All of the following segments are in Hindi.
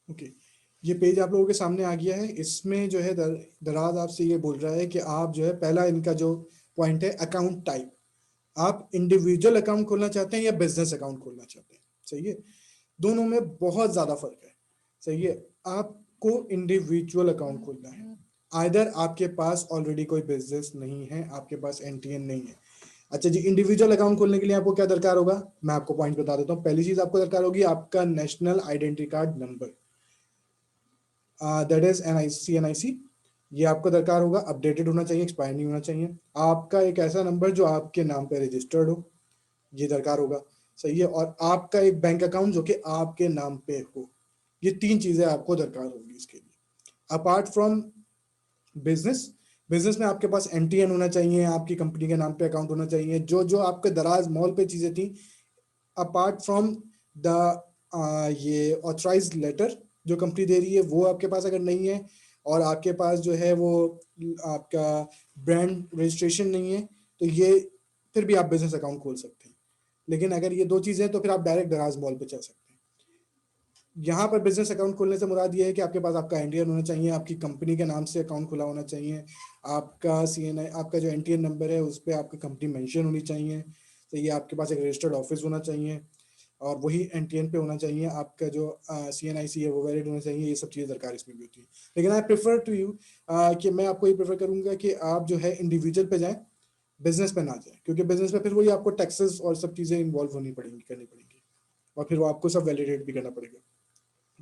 ओके, ये पेज आप लोगों के सामने आ गया है। इसमें जो है दराज आपसे ये बोल रहा है कि आप जो है, पहला इनका जो पॉइंट है अकाउंट टाइप, आप इंडिविजुअल अकाउंट खोलना चाहते हैं या बिजनेस अकाउंट खोलना चाहते हैं। सही है, दोनों में बहुत ज्यादा फर्क है। सही है, आपको इंडिविजुअल अकाउंट खोलना है। आइदर आपके पास ऑलरेडी कोई बिजनेस नहीं है, आपके पास एनटीएन नहीं है। अच्छा जी, इंडिविजुअल अकाउंट खोलने के लिए आपको क्या दरकार होगा, मैं आपको पॉइंट बता देता हूँ। पहली चीज आपको दरकार होगी आपका national identity card number, that is NIC. ये आपको दरकार होगा, अपडेटेड होना चाहिए, एक्सपायर नहीं होना चाहिए। आपका एक ऐसा नंबर जो आपके नाम पे रजिस्टर्ड हो, ये दरकार होगा। सही है, और आपका एक बैंक अकाउंट जो कि आपके नाम पे हो। ये तीन चीजें आपको दरकार होगी इसके लिए। अपार्ट फ्रॉम बिजनेस, बिजनेस में आपके पास एनटीएन होना चाहिए, आपकी कंपनी के नाम पे अकाउंट होना चाहिए, जो जो आपके दराज मॉल पे चीजें थी। अपार्ट फ्रॉम द ये ऑथराइज्ड लेटर जो कंपनी दे रही है, वो आपके पास अगर नहीं है, और आपके पास जो है वो आपका ब्रांड रजिस्ट्रेशन नहीं है, तो ये फिर भी आप बिजनेस अकाउंट खोल सकते हैं। लेकिन अगर ये दो चीजें हैं तो फिर आप डायरेक्ट दराज मॉल पे चल सकते हैं। यहाँ पर बिजनेस अकाउंट खोलने से मुराद ये है कि आपके पास आपका एनटीएन होना चाहिए, आपकी कंपनी के नाम से अकाउंट खुला होना चाहिए, आपका सीएनआई, आपका जो एनटीएन नंबर है उस पर आपकी कंपनी मेंशन होनी चाहिए। तो ये आपके पास एक रजिस्टर्ड ऑफिस होना चाहिए, और वही एनटीएन पे होना चाहिए। आपका जो सीएनआईसी है वो वैलिड होना चाहिए। ये सब चीज़ें दरकार इसमें भी होती है। लेकिन आई प्रेफर टू यू कि मैं आपको ये प्रेफर करूंगा कि आप जो है इंडिविजुअल पे जाएं, बिजनेस पे ना जाएं, क्योंकि बिजनेस में फिर वही आपको टैक्सेस और सब चीज़ें इन्वॉल्व होनी पड़ेंगी, करनी पड़ेंगी, और फिर वो आपको सब वैलिडेट भी करना पड़ेगा।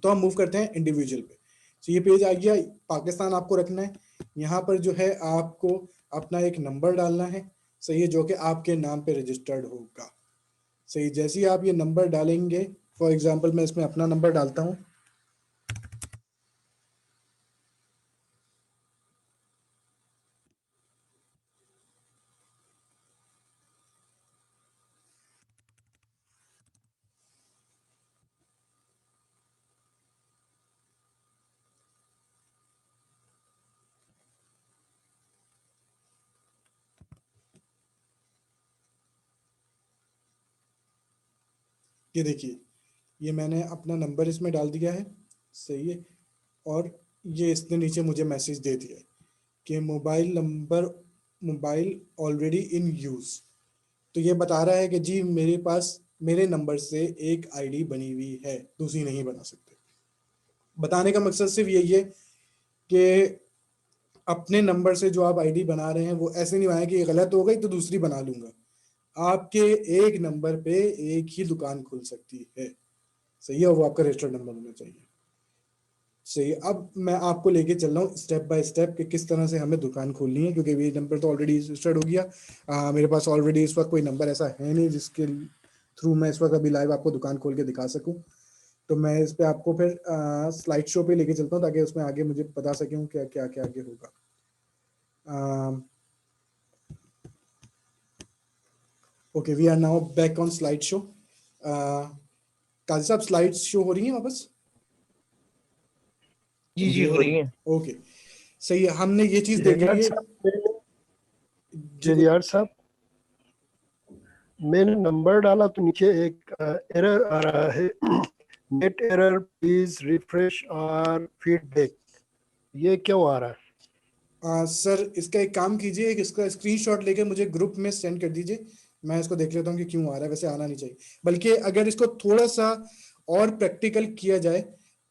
तो हम मूव करते हैं इंडिविजुअल पे। तो ये पेज आ गया, पाकिस्तान आपको रखना है। यहाँ पर जो है आपको अपना एक नंबर डालना है। सही है, जो कि आपके नाम पे रजिस्टर्ड होगा। सही, जैसे ही आप ये नंबर डालेंगे, फॉर एग्जांपल मैं इसमें अपना नंबर डालता हूँ। ये देखिए, ये मैंने अपना नंबर इसमें डाल दिया है। सही है, और ये इसने नीचे मुझे मैसेज दे दिया है कि मोबाइल ऑलरेडी इन यूज। तो ये बता रहा है कि जी मेरे पास मेरे नंबर से एक आईडी बनी हुई है, दूसरी नहीं बना सकते। बताने का मकसद सिर्फ यही है कि अपने नंबर से जो आप आईडी बना रहे हैं वो ऐसे नहीं बनाए कि ये गलत हो गई तो दूसरी बना लूंगा। आपके एक नंबर पे एक ही दुकान खुल सकती है। सही है, और वो आपका रजिस्टर्ड नंबर होना चाहिए। सही है, अब मैं आपको लेके चल रहा हूँ स्टेप बाय स्टेप कि किस तरह से हमें दुकान खोलनी है, क्योंकि ये नंबर तो ऑलरेडी रजिस्टर्ड हो गया। मेरे पास ऑलरेडी इस वक्त कोई नंबर ऐसा है नहीं जिसके थ्रू मैं इस वक्त अभी लाइव आपको दुकान खोल के दिखा सकूं। तो मैं इस पे आपको फिर स्लाइड शो पे लेके चलता हूँ, ताकि उसमें आगे मुझे बता सकूं क्या क्या क्या आगे होगा। Okay, we are now back on slide show. Kazi साहब, स्लाइड शो हो रही है वापस? जी जी हो रही है। ओके, सही है, हमने ये चीज देख ली शेरियार है। साहब, जी बोलिए। शेरियार साहब, मैंने नंबर डाला तो नीचे एक एरर आ रहा है, नेट एरर, प्लीज रिफ्रेश और फीडबैक। ये क्यों आ रहा है? सर, इसका एक काम कीजिए, इसका स्क्रीनशॉट लेके मुझे ग्रुप में सेंड कर दीजिए। मैं इसको देख लेता हूँ कि क्यों आ रहा है। वैसे आना नहीं चाहिए, बल्कि अगर इसको थोड़ा सा और प्रैक्टिकल किया जाए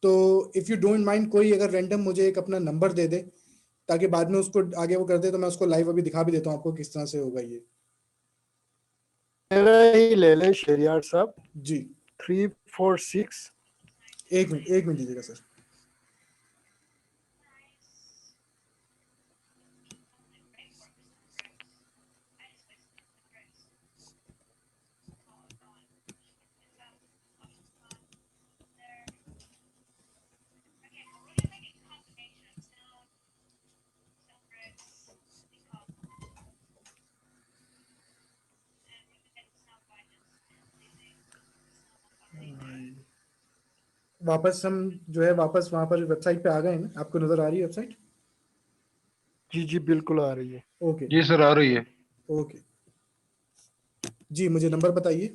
तो, इफ़ यू डोंट माइंड, कोई अगर रैंडम मुझे एक अपना नंबर दे दे ताकि बाद में उसको आगे वो कर दे, तो मैं उसको लाइव अभी दिखा भी देता हूँ आपको किस तरह से होगा ये। मेरा ही ले लें शेरियार साहब, जी, 346। एक मिनट दीजिएगा सर। वापस हम जो है वापस वहां पर वेबसाइट पे आ गए हैं। आपको नजर आ रही है वेबसाइट? जी जी बिल्कुल आ रही है। ओके। जी सर आ रही है। ओके जी, मुझे नंबर बताइए।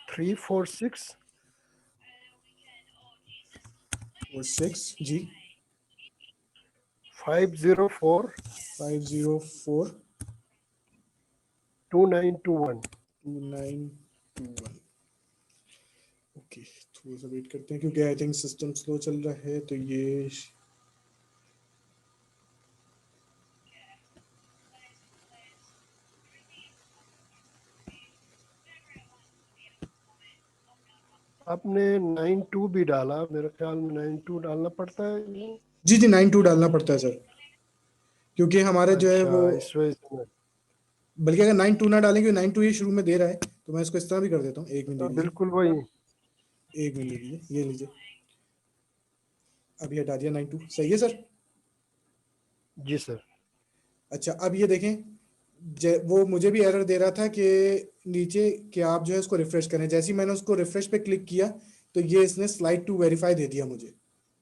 346 46 जी 504 504 2921। 2921। ओके, थोड़ा सा वेट करते हैं क्योंकि आई थिंक सिस्टम स्लो चल रहा है, तो ये आपने 92 भी डाला, मेरे ख्याल में 92 डालना पड़ता है। जी जी 92 डालना पड़ता है सर, क्योंकि हमारे जो है वो, अच्छा, इस वजह से। बल्कि अगर 92 ना डालेंगे, 92 ये शुरू में दे रहा है, तो मैं इसको इस तरह भी कर देता हूँ। एक मिनट ले लीजिए, बिल्कुल वही। एक मिनट ले लीजिए, ये लीजिए, अभी हटा दिया 92। सही है सर। जी सर। अच्छा, अब ये देखें, वो मुझे भी एरर दे रहा था कि नीचे कि आप जो है उसको रिफ्रेश करें। जैसे ही मैंने उसको रिफ्रेश पे क्लिक किया, तो ये इसने स्लाइड टू वेरीफाई दे दिया मुझे।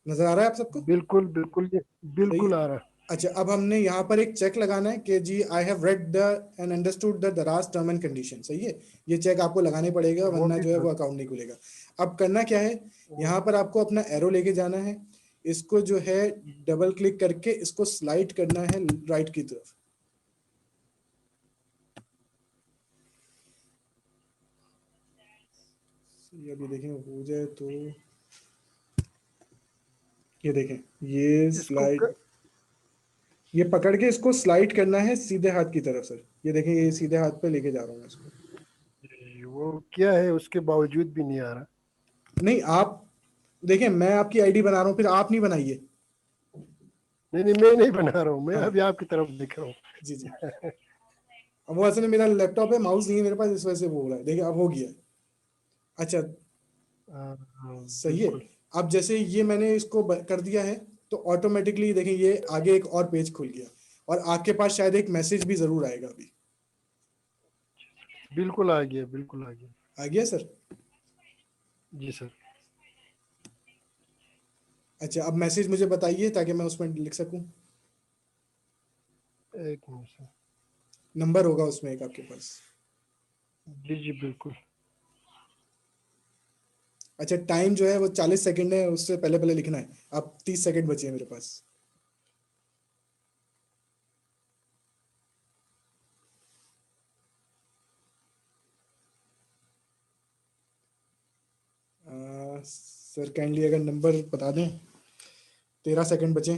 नजर आ रहा है आप सबको? बिल्कुल बिल्कुल, ये सही है। बिल्कुल आ रहा है। अच्छा, अब हमने यहाँ पर एक चेक लगाना है कि जी I have read the and understood the Daraz term and condition. सही है, ये चेक आपको लगाने पड़ेगा, वो वरना भी जो है सर। वो अकाउंट नहीं खुलेगा। अब करना क्या है, वो यहाँ पर आपको अपना एरो लेके जाना है, इसको जो है डबल क्लिक करके इसको स्लाइड करना है राइट की तरफ। ये अभी देखें हो जाए तो, ये देखें, ये इसको स्लाइड, ये पकड़ के इसको स्लाइड करना है सीधे हाथ की तरफ सर। ये देखें, ये सीधे हाथ पे लेके जा रहा हूँ मैं इसको। वो क्या है, उसके बावजूद भी नहीं आ रहा। नहीं, आप देखें, मैं आपकी आईडी बना रहा हूँ, फिर आप नहीं बनाइए। नहीं नहीं, मैं नहीं बना रहा हूँ, मैं हाँ अभी आपकी तरफ देख रहा जी जी। हूँ। अब वो असल में मेरा लैपटॉप है, माउस नहीं है मेरे पास, इस वजह से वो हो रहा है। देखिए अब हो गया। अच्छा, हाँ, हाँ, सही है। बिल्कुल। अब जैसे ये मैंने इसको कर दिया है, तो ऑटोमेटिकली देखें ये आगे एक और पेज खुल गया, और आपके पास शायद एक मैसेज भी जरूर आएगा अभी। बिल्कुल आ गया, बिल्कुल आ गया। आ गया सर। जी सर। अच्छा, अब मैसेज मुझे बताइए ताकि मैं उसमें लिख सकूं। एक मिनट सर। नंबर होगा उसमें एक आपके पास। जी जी बिल्कुल। अच्छा, टाइम जो है वो 40 सेकंड है, उससे पहले पहले लिखना है। अब 30 सेकंड बचे हैं मेरे पास। सर काइंडली अगर नंबर बता दें। 13 सेकंड बचे।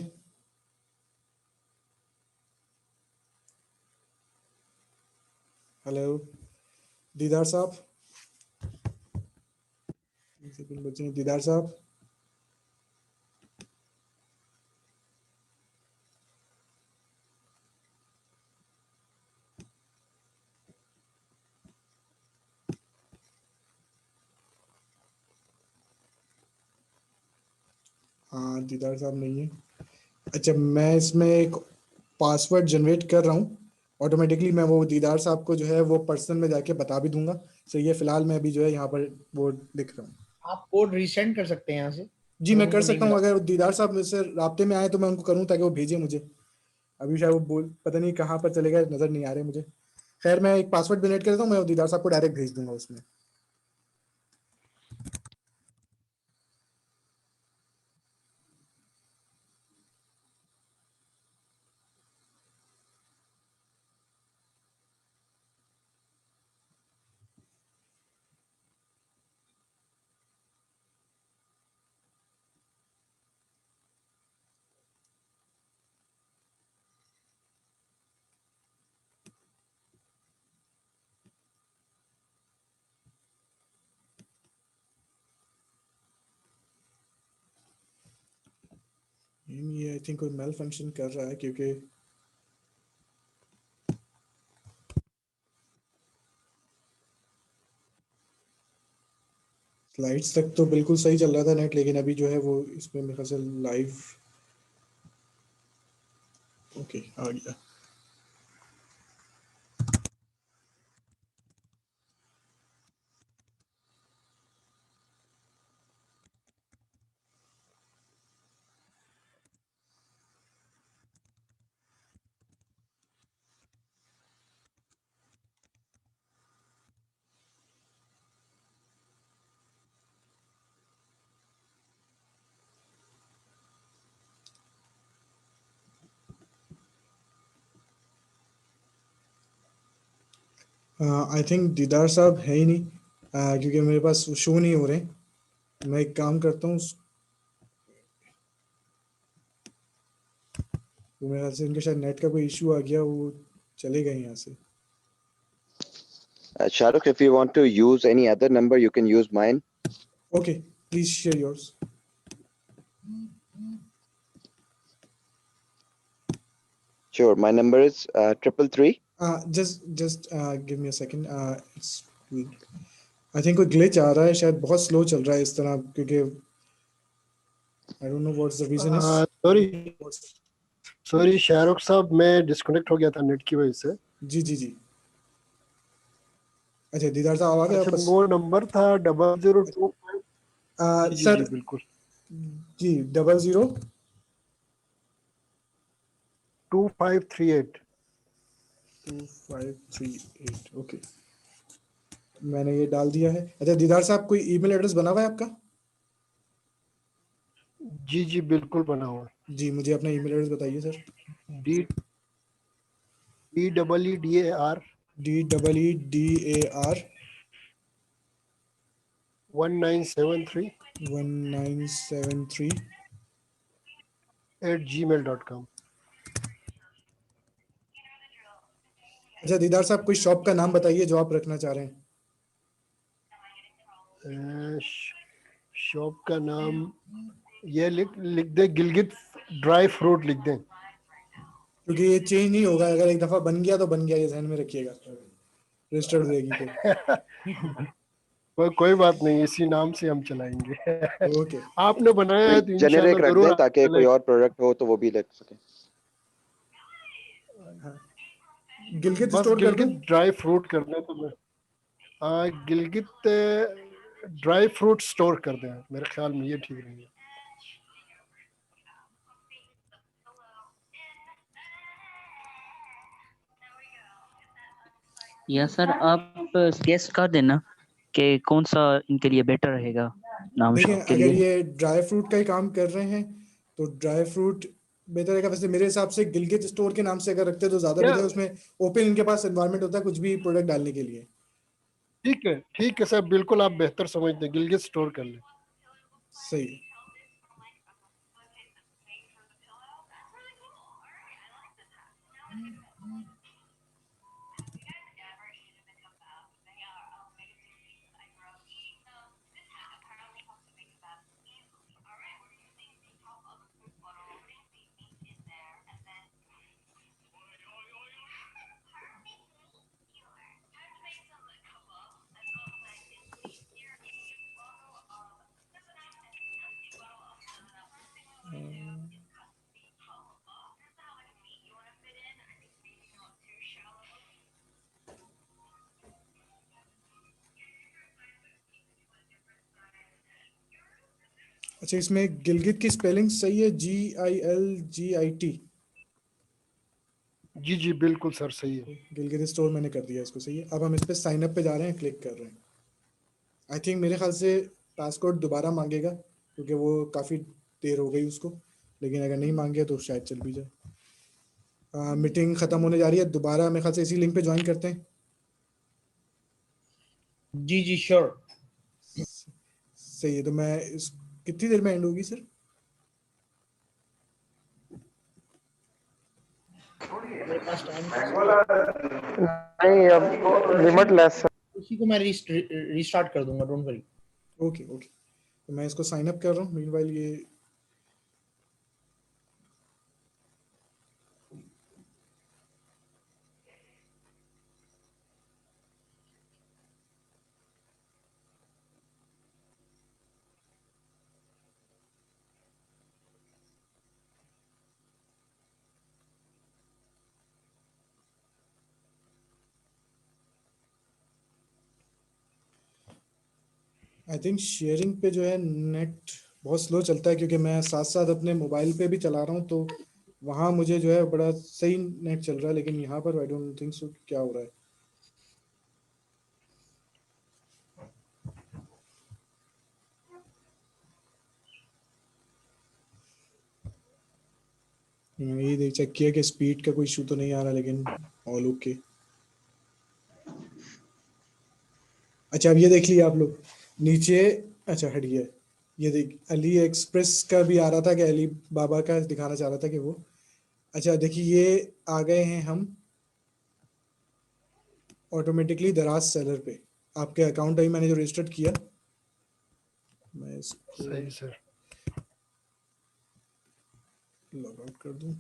हेलो दीदार साहब, 3 सेकंड बचे हैं दीदार साहब। हाँ, दीदार साहब नहीं है। अच्छा, मैं इसमें एक पासवर्ड जनरेट कर रहा हूँ ऑटोमेटिकली। मैं वो दीदार साहब को जो है वो पर्सन में जाके बता भी दूंगा। सही है, फिलहाल मैं अभी जो है यहाँ पर वो लिख रहा हूँ। आप कोड रीसेंड कर सकते हैं यहाँ से, जी अगर मैं कर उनको नहीं सकता हूँ, मिला। अगर दीदार साहब मुझसे राब्ते में आए तो मैं उनको करूँ ताकि वो भेजे मुझे। अभी शायद वो बोल, पता नहीं कहाँ पर चले गए, नजर नहीं आ रहे मुझे। खैर, मैं एक पासवर्ड जनरेट कर देता हूँ, मैं दीदार साहब को डायरेक्ट भेज दूंगा उसमें। ये आई थिंक कोई मेल फंक्शन कर रहा है, क्योंकि स्लाइड्स तक तो बिल्कुल सही चल रहा था नेट, लेकिन अभी जो है वो इसमें मेरे ख्याल से लाइव। ओके, आ गया। आई थिंक दीदार साहब है ही नहीं, क्योंकि मेरे पास शो नहीं हो रहे। मैं एक काम करता हूँ, तो मेरे ख्याल से इनके शायद नेट का कोई इशू आ गया, वो चले गए यहाँ से। Shahrukh, if you want to use any other number, you can use mine. Okay, please share yours. Sure, my number is 333. Just give me a second. It's I think कोई ग्लिच आ रहा है, शायद बहुत स्लो चल रहा है इस तरह, क्योंकि I don't know what's the reason sorry is. Sorry Shahrukh साहब, मैं डिस्कनेक्ट हो गया था नेट की वजह से। जी जी जी। अच्छा दीदार साहब आ गए अच्छा, वापस। वो नंबर था 0025। जी जी सर जी बिल्कुल, जी 00 2538। 2538। ओके, मैंने ये डाल दिया है। अच्छा दीदार साहब, कोई ईमेल एड्रेस बना हुआ है आपका? जी जी बिल्कुल बना हुआ। जी मुझे अपना ईमेल एड्रेस बताइए sir. D DEEDAR DEEDAR 1973 1973 @gmail.com। अच्छा दीदार साहब, कोई शॉप का नाम बताइए जो आप रखना चाह रहे हैं। शॉप का नाम ये लिख दे, गिलगित ड्राई फ्रूट लिख दें। क्योंकि ये चेंज नहीं होगा, अगर एक दफा बन गया तो बन गया, ये ध्यान में रखिएगा, रजिस्टर्ड हो जाएगी फिर। कोई बात नहीं, इसी नाम से हम चलाएंगे। ओके, आपने बनाया है कोई तो जेनेरिक इंशाल्लाह रख जरूर दें ताकि कोई चलेगा। और प्रोडक्ट हो तो वो भी लिख सके। गिलगित बस स्टोर कर दूं? गिलगित ड्राई फ्रूट करना तो मैं गिलगित ड्राई फ्रूट स्टोर कर दें, मेरे ख्याल में ये ठीक रहेगा। या सर आप गेस कर देना कि कौन सा इनके लिए बेटर रहेगा नाम देखें, शॉप के अगर लिए। ये ड्राई फ्रूट का ही काम कर रहे हैं तो ड्राई फ्रूट बेहतर रहेगा। वैसे मेरे हिसाब से गिलगित स्टोर के नाम से अगर रखते तो ज्यादा या बेहतर है, उसमें ओपन इनके पास एनवायरनमेंट होता है कुछ भी प्रोडक्ट डालने के लिए। ठीक है सर, बिल्कुल आप बेहतर समझते हैं, गिलगित स्टोर कर लें। सही है। अच्छा, इसमें गिलगित की स्पेलिंग सही है, GILGIT? जी जी बिल्कुल सर, सही है। गिलगित स्टोर मैंने कर दिया इसको, सही है। अब हम इस पे साइन अप पे जा रहे हैं, क्लिक कर रहे हैं। आई थिंक मेरे ख्याल से पासकोड दोबारा मांगेगा, क्योंकि वो काफ़ी देर हो गई उसको, लेकिन अगर नहीं मांगे तो शायद चल भी जाए। मीटिंग ख़त्म होने जा रही है, दोबारा मेरे ख्याल से इसी लिंक पे ज्वाइन करते हैं। जी जी श्योर। सही है, तो मैं इस कितनी देर में एंड होगी सर? मेरे पास टाइम नहीं, अब लिमिटलेस है। उसी को मैं रीस्टार्ट कर दूंगा, डोंट वरी। ओके ओके, तो मैं इसको साइन अप कर रहा हूँ। मीनवाइल ये आई थिंक शेयरिंग पे जो है नेट बहुत स्लो चलता है, क्योंकि मैं साथ साथ अपने मोबाइल पे भी चला रहा हूँ, तो वहाँ मुझे जो है बड़ा सही नेट चल रहा है, लेकिन यहाँ पर आई डोंट थिंक सो क्या हो रहा है। मैंने ये चेक किया कि स्पीड का कोई इशू तो नहीं आ रहा, लेकिन ऑल ओके। अच्छा, अब ये देख लिया आप लोग नीचे। अच्छा हटिए, ये देख अली एक्सप्रेस का भी आ रहा था कि अली बाबा का दिखाना चाह रहा था कि वो। अच्छा देखिए, ये आ गए हैं हम ऑटोमेटिकली दराज सेलर पे। आपके अकाउंट अभी मैंने जो रजिस्टर्ड किया, मैं इसको सही सर। लॉग आउट कर दूं।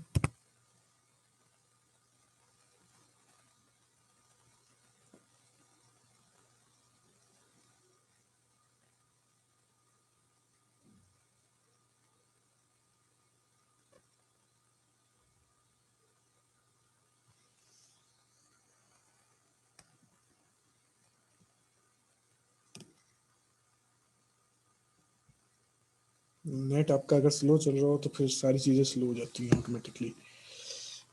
नेट आपका अगर स्लो चल रहा हो तो फिर सारी चीज़ें स्लो हो जाती हैं ऑटोमेटिकली।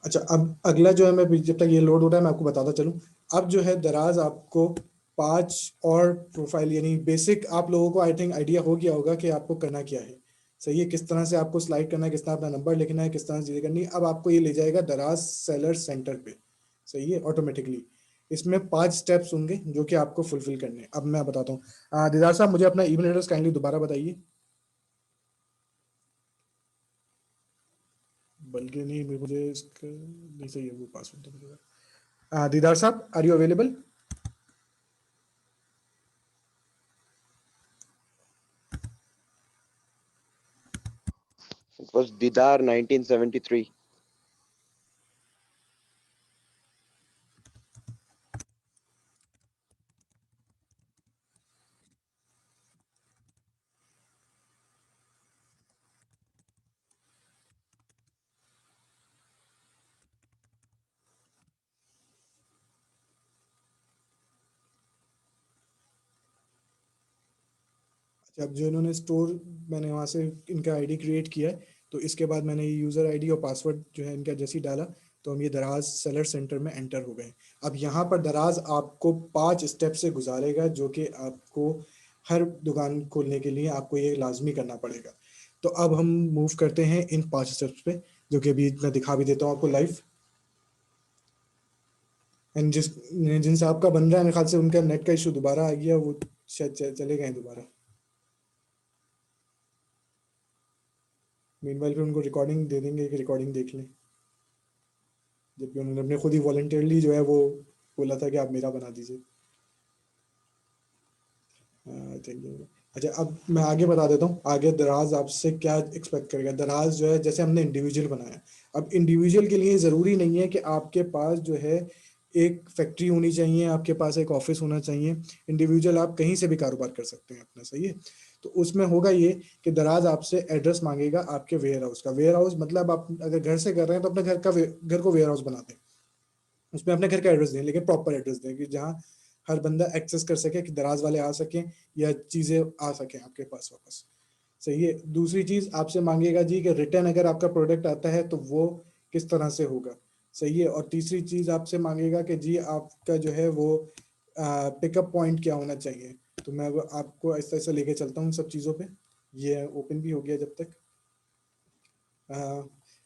अच्छा, अब अगला जो है, मैं जब तक ये लोड हो रहा है मैं आपको बताता चलूं। अब जो है दराज आपको 5 और प्रोफाइल यानी बेसिक आप लोगों को आई थिंक आइडिया हो गया होगा कि आपको करना क्या है। सही है, किस तरह से आपको स्लाइड करना है, किस तरह अपना नंबर लिखना है, किस तरह से चीज़ें करनी है। अब आपको ये ले जाएगा दराज सेलर सेंटर पे। सही है, ऑटोमेटिकली इसमें 5 स्टेप्स होंगे जो कि आपको फुलफिल करने हैं। अब मैं बताता हूँ। दीदार साहब, मुझे अपना ईमेल एड्रेस काइंडली दोबारा बताइए। बल्कि नहीं, मुझे इसका नहीं सही है वो पासवर्ड तो मुझे। दीदार साहब, are you available? It was Didar 1973. जब जो इन्होंने स्टोर, मैंने वहाँ से इनका आईडी क्रिएट किया है, तो इसके बाद मैंने ये यूज़र आईडी और पासवर्ड जो है इनका जैसे ही डाला, तो हम ये दराज सेलर सेंटर में एंटर हो गए। अब यहाँ पर दराज आपको 5 स्टेप से गुजारेगा जो कि आपको हर दुकान खोलने के लिए आपको ये लाजमी करना पड़ेगा। तो अब हम मूव करते हैं इन 5 स्टेप्स पे, जो कि अभी मैं दिखा भी देता हूँ आपको लाइव। एंड जिन साहब का बन रहा है, मेरे ख्याल से उनका नेट का इशू दोबारा आ गया, वो शायद चले गए दोबारा। मीनवाइल फिर उनको रिकॉर्डिंग दे देंगे कि रिकॉर्डिंग देख लें, जबकि उन्होंने अपने खुद ही वॉलंटियरली जो है वो बोला था कि आप मेरा बना दीजिए। Thank you. अच्छा, अब मैं आगे बता देता हूँ आगे दराज आपसे क्या एक्सपेक्ट करेगा। दराज जो है, जैसे हमने इंडिविजुअल बनाया, अब इंडिविजुअल के लिए ज़रूरी नहीं है कि आपके पास जो है एक फैक्ट्री होनी चाहिए, आपके पास एक ऑफिस होना चाहिए। इंडिविजुअल आप कहीं से भी कारोबार कर सकते हैं अपना। सही है, तो उसमें होगा ये कि दराज आपसे एड्रेस मांगेगा आपके वेयर हाउस का। वेयर हाउस मतलब आप अगर घर से कर रहे हैं तो अपने घर को वेयर हाउस बना दें, उसमें अपने घर का एड्रेस दें, लेकिन प्रॉपर एड्रेस दें कि जहाँ हर बंदा एक्सेस कर सके, कि दराज वाले आ सकें या चीज़ें आ सकें आपके पास वापस। सही है। दूसरी चीज़ आपसे मांगेगा जी कि रिटर्न अगर आपका प्रोडक्ट आता है तो वो किस तरह से होगा। सही है। और तीसरी चीज़ आपसे मांगेगा कि जी आपका जो है वो पिकअप पॉइंट क्या होना चाहिए। तो मैं वो आपको ऐसे ऐसे लेके चलता हूँ सब चीज़ों पे। ये ओपन भी हो गया जब तक।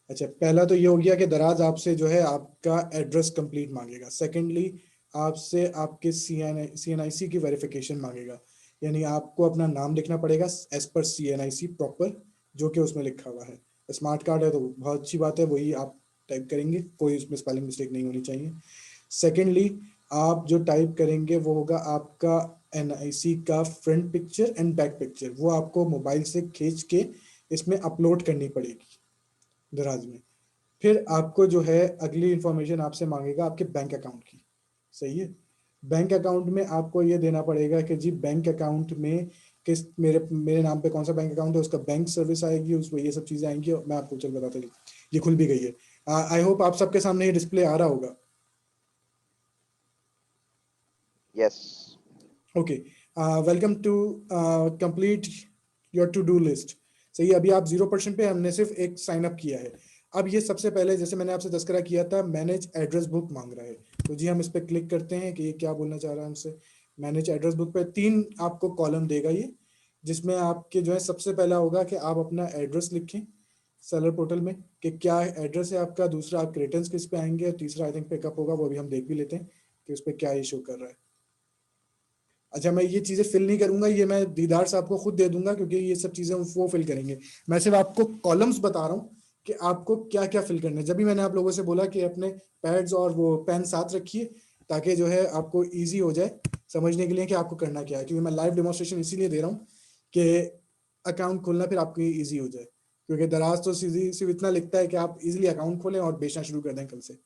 अच्छा, पहला तो ये हो गया कि दराज आपसे जो है आपका एड्रेस कंप्लीट मांगेगा। सेकेंडली आपसे आपके CNIC की वेरिफिकेशन मांगेगा, यानी आपको अपना नाम लिखना पड़ेगा एज पर CNIC प्रॉपर, जो कि उसमें लिखा हुआ है। स्मार्ट कार्ड है तो बहुत अच्छी बात है, वही आप टाइप करेंगे, कोई उसमें स्पेलिंग मिस्टेक नहीं होनी चाहिए। सेकेंडली आप जो टाइप करेंगे वो होगा आपका NIC का front picture and back picture, वो आपको मोबाइल से खींच के इसमें अपलोड करनी पड़ेगी दराज में। फिर आपको जो है अगली इंफॉर्मेशन आपसे मांगेगा आपके बैंक अकाउंट की। सही है। बैंक अकाउंट में आपको ये देना पड़ेगा कि जी बैंक अकाउंट में किस मेरे मेरे नाम पे कौन सा बैंक अकाउंट है, उसका बैंक सर्विस आएगी, उसमें ये सब चीज़ें आएंगी। और मैं आपको चल बताता हूँ, ये खुल भी गई है। आई होप आप सबके सामने ये डिस्प्ले आ रहा होगा। Yes. Okay, welcome to complete your to do list. सही है, अभी आप 0% पे, हमने सिर्फ एक साइन अप किया है। अब ये सबसे पहले जैसे मैंने आपसे तस्करा किया था, मैनेज एड्रेस बुक मांग रहा है। तो जी हम इस पर क्लिक करते हैं कि ये क्या बोलना चाह रहा है हमसे। मैनेज एड्रेस बुक पे 3 आपको कॉलम देगा ये, जिसमें आपके जो है सबसे पहला होगा कि आप अपना एड्रेस लिखें सेलर पोर्टल में कि क्या एड्रेस है आपका। दूसरा आपके रिटर्न्स किस पे आएंगे, और तीसरा आई थिंक पिकअप होगा, वो भी हम देख भी लेते हैं कि उस पर क्या इशू कर रहा है। अच्छा, मैं ये चीजें फिल नहीं करूंगा, ये मैं दीदार साहब को खुद दे दूंगा क्योंकि ये सब चीजें वो फिल करेंगे। मैं सिर्फ आपको कॉलम्स बता रहा हूँ कि आपको क्या क्या फिल करना है। जब भी मैंने आप लोगों से बोला कि अपने पैड्स और वो पेन साथ रखिए ताकि जो है आपको इजी हो जाए समझने के लिए कि आपको करना क्या है, क्योंकि मैं लाइव डेमोन्स्ट्रेशन इसीलिए दे रहा हूँ कि अकाउंट खोलना फिर आपको ईजी हो जाए, क्योंकि दराज तो सीधी सिर्फ इतना लिखता है कि आप इजीली अकाउंट खोलें और बेचना शुरू कर दें कल से।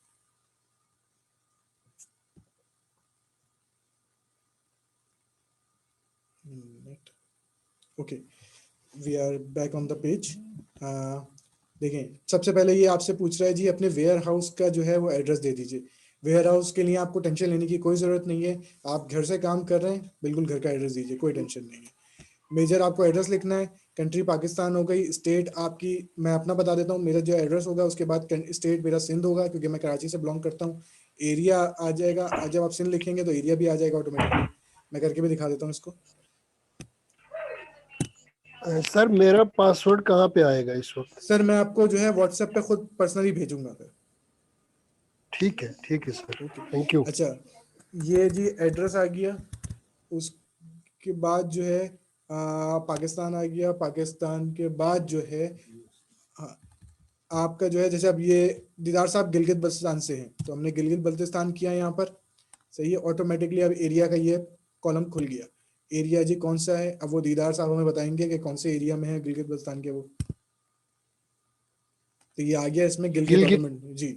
Okay, we are back on the page. देखें, सबसे पहले ये आपसे पूछ रहा है जी अपने वेयर हाउस का जो है वो एड्रेस दे दीजिए। वेयर हाउस के लिए आपको टेंशन लेने की कोई ज़रूरत नहीं है, आप घर से काम कर रहे हैं, बिल्कुल घर का एड्रेस दीजिए, कोई टेंशन नहीं है। मेजर आपको एड्रेस लिखना है, कंट्री पाकिस्तान हो गई, स्टेट आपकी मैं अपना बता देता हूँ, मेरा जो एड्रेस होगा उसके बाद स्टेट मेरा सिंध होगा क्योंकि मैं कराची से बिलोंग करता हूँ। एरिया आ जाएगा, जब आप सिंध लिखेंगे तो एरिया भी आ जाएगा ऑटोमेटिकली। मैं करके भी दिखा देता हूँ इसको। सर मेरा पासवर्ड कहाँ पे आएगा इस वक्त? सर मैं आपको जो है व्हाट्सएप पे खुद पर्सनली भेजूंगा फिर। ठीक है सर, ओके, थैंक यू। अच्छा ये जी एड्रेस आ गया, उसके बाद जो है पाकिस्तान आ गया, पाकिस्तान के बाद जो है आपका जो है जैसे अब ये दीदार साहब गिलगित बल्तिस्तान से हैं तो हमने गिलगित बल्तिस्तान किया यहाँ पर, सही है। ऑटोमेटिकली अब एरिया का ये कॉलम खुल गया। एरिया जी कौन सा है, अब वो दीदार साहब हमें बताएंगे कि कौन से एरिया में है गिलगित बल्तिस्तान के। वो तो ये आ गया इसमें गिलगित ऑटोमेटिक जी,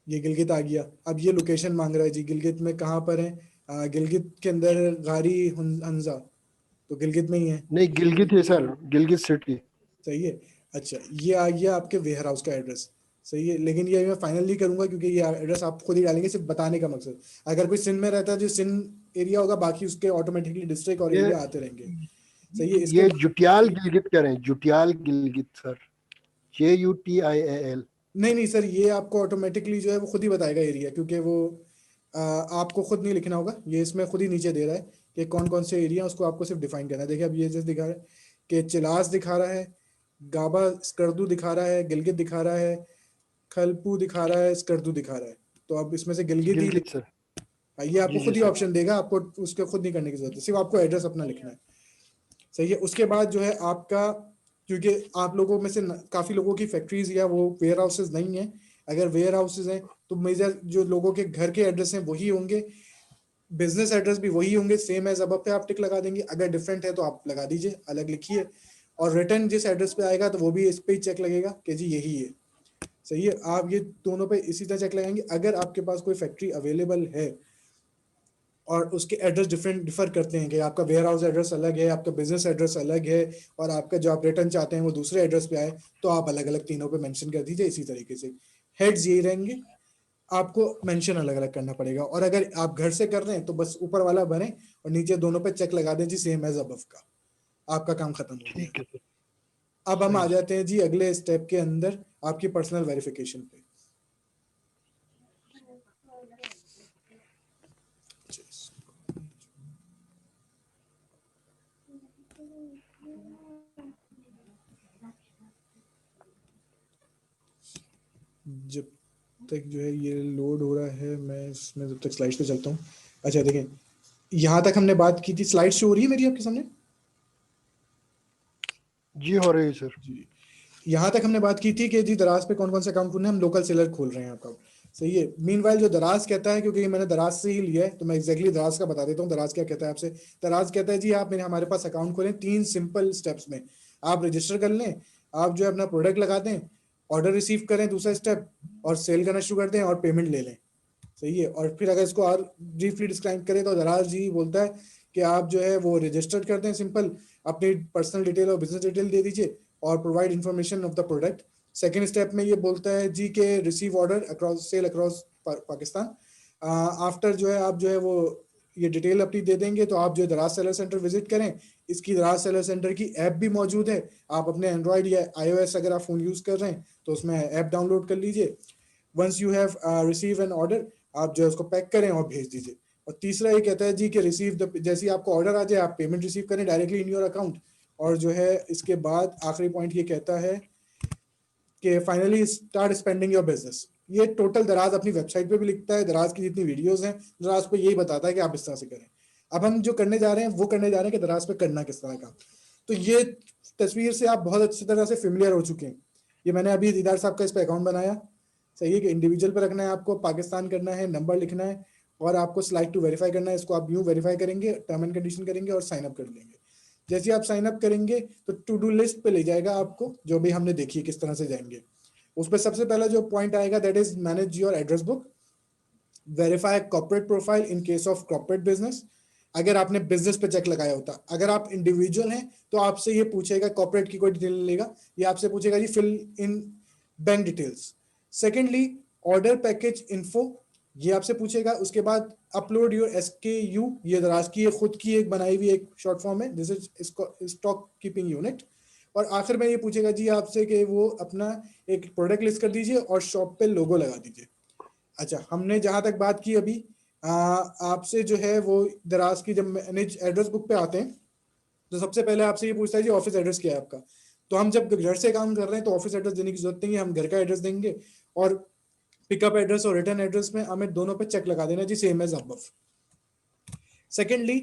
ये गिलगित आ गया। अब ये लोकेशन मांग रहा है जी गिलगित में कहाँ पर है, गिलगित के अंदर गारी हंजा, तो गिलगित में ही है। नहीं, गिलगित है सर, गिलगित सिटी। सही है, अच्छा ये आ गया आपके वेयर हाउस का एड्रेस, सही है। लेकिन ये मैं फाइनल नहीं करूंगा क्योंकि ये एड्रेस आप खुद ही डालेंगे, सिर्फ बताने का मकसद। अगर कोई सिंध में रहता है जो सिंध एरिया होगा, बाकी उसके ऑटोमेटिकली डिस्ट्रिक्ट और एरिया आते रहेंगे, सही है। ये जुटियाल गिलगित कह रहे हैं, जुटियाल गिलगित सर, JUTIAL। नहीं सर, ये आपको ऑटोमेटिकली जो है वो खुद ही बताएगा एरिया, क्योंकि वो आपको खुद नहीं लिखना होगा, ये इसमें खुद ही नीचे दे रहा है कि कौन कौन से एरिया, उसको आपको सिर्फ डिफाइन करना है। देखिए अब ये जैसे दिखा रहा है कि चिलास दिखा रहा है, गाबा स्कर्दू दिखा रहा है, गिलगित दिखा रहा है, खलपू दिखा रहा है, स्कर्दू दिखा रहा है। तो अब इसमें से गिलगित ही गिलगित सर, ये आपको जी खुद ही सर। ऑप्शन देगा, आपको उसके खुद नहीं करने की जरूरत है, सिर्फ आपको एड्रेस अपना लिखना है, सही है। उसके बाद जो है आपका, क्योंकि आप लोगों में से काफी लोगों की फैक्ट्रीज या वो वेयर हाउसेज नहीं है, अगर वेयर हाउसेज हैं तो मेजर जो लोगों के घर के एड्रेस हैं वही होंगे, बिजनेस एड्रेस भी वही होंगे, सेम एज अब पे आप टिक लगा देंगे। अगर डिफरेंट है तो आप लगा दीजिए, अलग लिखिए। और रिटर्न जिस एड्रेस पे आएगा तो वो भी इस पे ही चेक लगेगा कि जी यही है, सही है। आप ये दोनों पे इसी तरह चेक लगाएंगे। अगर आपके पास कोई फैक्ट्री अवेलेबल है और उसके एड्रेस डिफर करते हैं कि आपका वेयर हाउस एड्रेस अलग है, आपका बिजनेस एड्रेस अलग है, और आपका जो आप रिटर्न चाहते हैं वो दूसरे एड्रेस पे आए, तो आप अलग अलग तीनों पे मेंशन कर दीजिए। इसी तरीके से हेड्स यही रहेंगे, आपको मेंशन अलग अलग करना पड़ेगा। और अगर आप घर से कर रहे हैं तो बस ऊपर वाला भरें और नीचे दोनों पे चेक लगा दें जी सेम एज अबव का, आपका काम खत्म हो गया। ठीक है सर। अब हम आ सही। जाते हैं जी अगले स्टेप के अंदर, आपकी पर्सनल वेरिफिकेशन पे। जब तक जो है ये लोड हो रहा है, मैं इसमें जब तक स्लाइड्स पे चलता हूँ। अच्छा देखें, यहाँ तक हमने बात की थी, स्लाइड शो हो रही है मेरी आपके सामने? जी हो रही है सर। जी, यहाँ तक हमने बात की थी कि जी दराज पे कौन कौन से अकाउंट खोलने हैं, हम लोकल सेलर खोल रहे हैं आपका, सही है। मीनवाइल जो दराज कहता है, क्योंकि मैंने दराज से ही लिया है तो मैं एग्जैक्टली दराज का बता देता हूँ। दराज क्या कहता है आपसे, दराज कहता है जी आप हमारे पास अकाउंट खोलें 3 सिंपल स्टेप्स में। आप रजिस्टर कर लें, आप जो है अपना प्रोडक्ट लगा दें, ऑर्डर रिसीव करें दूसरा स्टेप, और सेल करना शुरू कर दें और पेमेंट ले लें, सही है। और फिर अगर इसको और ब्रीफली डिस्क्राइब करें तो दराज जी बोलता है कि आप जो है वो रजिस्टर कर दें सिंपल, अपनी पर्सनल डिटेल और बिजनेस डिटेल दे दीजिए और provide information of the product. Second step में ये बोलता है जी के receive order across sell across Pakistan. After जो है आप जो है वो ये डिटेल अपनी दे देंगे तो आप जो है दराज सेलर सेंटर विजिट करें। इसकी दराज सेलर सेंटर की ऐप भी मौजूद है, आप अपने एंड्रॉयड या iOS अगर आप फोन यूज कर रहे हैं तो उसमें ऐप डाउनलोड कर लीजिए। Once you have receive an order, आप जो है उसको पैक करें और भेज दीजिए। और तीसरा ये कहता है जी कि रिसीव द, जैसे आपको ऑर्डर आ जाए आप पेमेंट रिसीव करें डायरेक्टली इन योर अकाउंट। और जो है इसके बाद आखिरी पॉइंट ये कहता है कि finally start spending your business. ये टोटल दराज अपनी वेबसाइट पे भी लिखता है, दराज की जितनी वीडियोस हैं दराज पे यही बताता है कि आप इस तरह से करें। अब हम जो करने जा रहे हैं वो करने जा रहे हैं कि दराज पे करना किस तरह का। तो ये तस्वीर से आप बहुत अच्छी तरह से फेमिलियर हो चुके हैं। ये मैंने अभी दीदार साहब का इस पे अकाउंट बनाया, सही है कि इंडिविजुअल पे रखना है, आपको पाकिस्तान करना है, नंबर लिखना है और आपको स्लाइड टू वेरीफाई करना है। इसको आप यूं वेरीफाई करेंगे, टर्म एंड कंडीशन करेंगे और साइन अप कर लेंगे। जैसे आप साइन अप करेंगे तो टू डू लिस्ट पे ले जाएगा आपको, जो भी हमने देखी है किस तरह से जाएंगे। उस पर सबसे पहला जो पॉइंट आएगा that is manage your address book, verify corporate profile in case of corporate business. अगर आपने बिजनेस पे चेक लगाया होता, अगर आप इंडिविजुअल हैं तो आपसे ये पूछेगा, कॉर्पोरेट की कोई डिटेल नहीं लेगा, ये आपसे पूछेगा जी fill in bank details. Secondly order package info, ये आपसे पूछेगा। उसके बाद अपलोड योर SKU, ये दराज की खुद की एक बनाई हुई एक शॉर्ट फॉर्म है, this is stock keeping unit. और आखिर में ये पूछेगा जी आपसे कि वो अपना एक प्रोडक्ट लिस्ट कर दीजिए और शॉप पे लोगो लगा दीजिए। अच्छा, हमने जहां तक बात की अभी आपसे जो है वो दराज की जब मैनेज एड्रेस बुक पे आते हैं तो सबसे पहले आपसे ये पूछता है जी ऑफिस एड्रेस क्या है आपका। तो हम जब घर से काम कर रहे हैं तो ऑफिस एड्रेस देने की जरूरत नहीं है, हम घर का एड्रेस देंगे और पिकअप एड्रेस और रिटर्न एड्रेस में हमें दोनों पे चेक लगा देना जी same as above. Secondly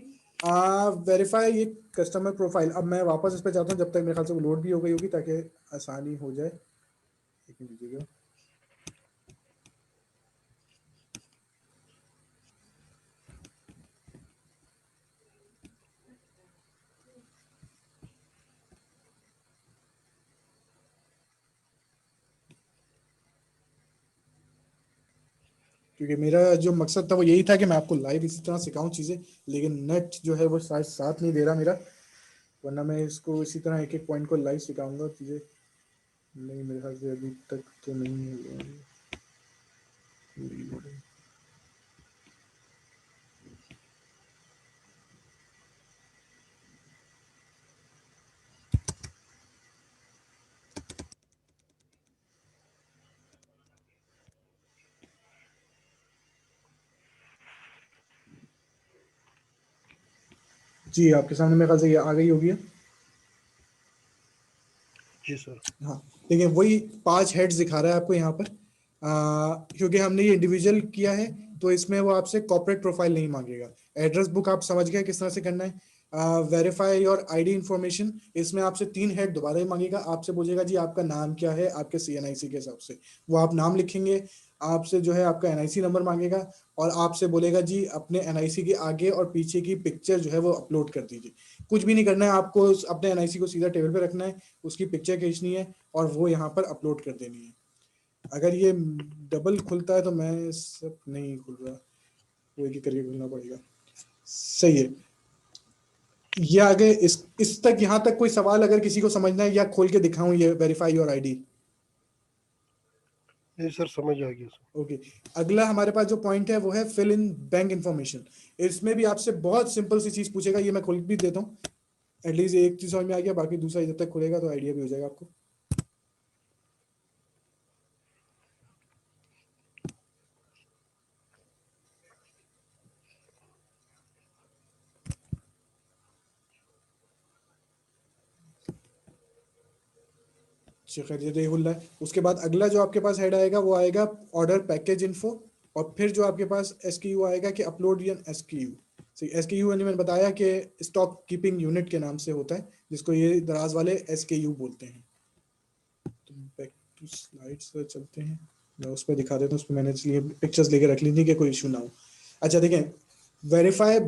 verify ये कस्टमर प्रोफाइल। अब मैं वापस इस पे चाहता हूँ जब तक मेरे ख्याल से वो लोड भी हो गई होगी ताकि आसानी हो जाए। एक मिनट दीजिएगा। क्योंकि मेरा जो मकसद था वो यही था कि मैं आपको लाइव इसी तरह सिखाऊं चीज़ें, लेकिन नेट जो है वो साथ नहीं दे रहा मेरा, वरना मैं इसको इसी तरह एक एक पॉइंट को लाइव सिखाऊंगा चीज़ें। नहीं, मेरे ख्याल से अभी तक तो नहीं है। जी आपके सामने मेरे ख्याल से ये आ गई होगी। जी सर। हाँ, देखिए वही 5 हेड्स दिखा रहा है आपको यहाँ पर, क्योंकि हमने ये इंडिविजुअल किया है तो इसमें वो आपसे कॉर्पोरेट प्रोफाइल नहीं मांगेगा। एड्रेस बुक आप समझ गए किस तरह से करना है। वेरीफाई योर आईडी इंफॉर्मेशन, इसमें आपसे 3 हेड दोबारा ही मांगेगा। आपसे पूछेगा जी आपका नाम क्या है आपके CNIC के हिसाब से, वो आप नाम लिखेंगे। आपसे जो है आपका NIC नंबर मांगेगा और आपसे बोलेगा जी अपने NIC के आगे और पीछे की पिक्चर जो है वो अपलोड कर दीजिए। कुछ भी नहीं करना है आपको, अपने NIC को सीधा टेबल पे रखना है, उसकी पिक्चर खींचनी है और वो यहाँ पर अपलोड कर देनी है। अगर ये डबल खुलता है तो मैं सब नहीं खुल रहा, वो एक करके खुलना पड़ेगा। सही है, ये आगे इस तक यहाँ तक कोई सवाल अगर किसी को समझना है या खोल के दिखाऊं ये वेरीफाई योर आईडी? जी सर, समझ आ गया सर। ओके, अगला हमारे पास जो पॉइंट है वो है फिल इन बैंक इन्फॉर्मेशन। इसमें भी आपसे बहुत सिंपल सी चीज पूछेगा, ये मैं खोल भी देता हूँ, एटलीस्ट एक चीज समझ में आ गया, बाकी दूसरा जब तक खुलेगा तो आइडिया भी हो जाएगा आपको। खैर ये खुल रहा है। उसके बाद अगला जो आपके पास हेड आएगा वो आएगा ऑर्डर पैकेज इन्फो, और फिर जो आपके पास SKU आएगा कि अपलोड एन SKU। SKU मैंने बताया कि स्टॉक कीपिंग यूनिट के नाम से होता है, जिसको ये दराज वाले SKU बोलते हैं। तो बैक टू स्लाइड्स पर चलते हैं, मैं उस पर दिखा देता हूँ। उस पर मैंने इसलिए पिक्चर्स लेके रख ली थी कि कोई इशू ना हो। अच्छा देखें, वेरीफाई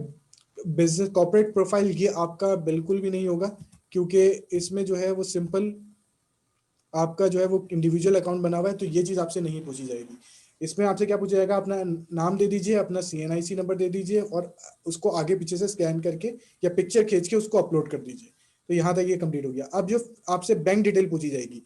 बिजनेस कॉर्पोरेट प्रोफाइल, ये आपका बिल्कुल भी नहीं होगा, क्योंकि इसमें जो है वो सिंपल आपका जो है वो इंडिविजुअल अकाउंट बना हुआ है, तो ये चीज़ आपसे नहीं पूछी जाएगी। इसमें आपसे क्या पूछा जाएगा, अपना नाम दे दीजिए, अपना CNIC नंबर दे दीजिए और उसको आगे पीछे से स्कैन करके या पिक्चर खींच के उसको अपलोड कर दीजिए। तो यहाँ तक ये कंप्लीट हो गया। अब जो आपसे बैंक डिटेल पूछी जाएगी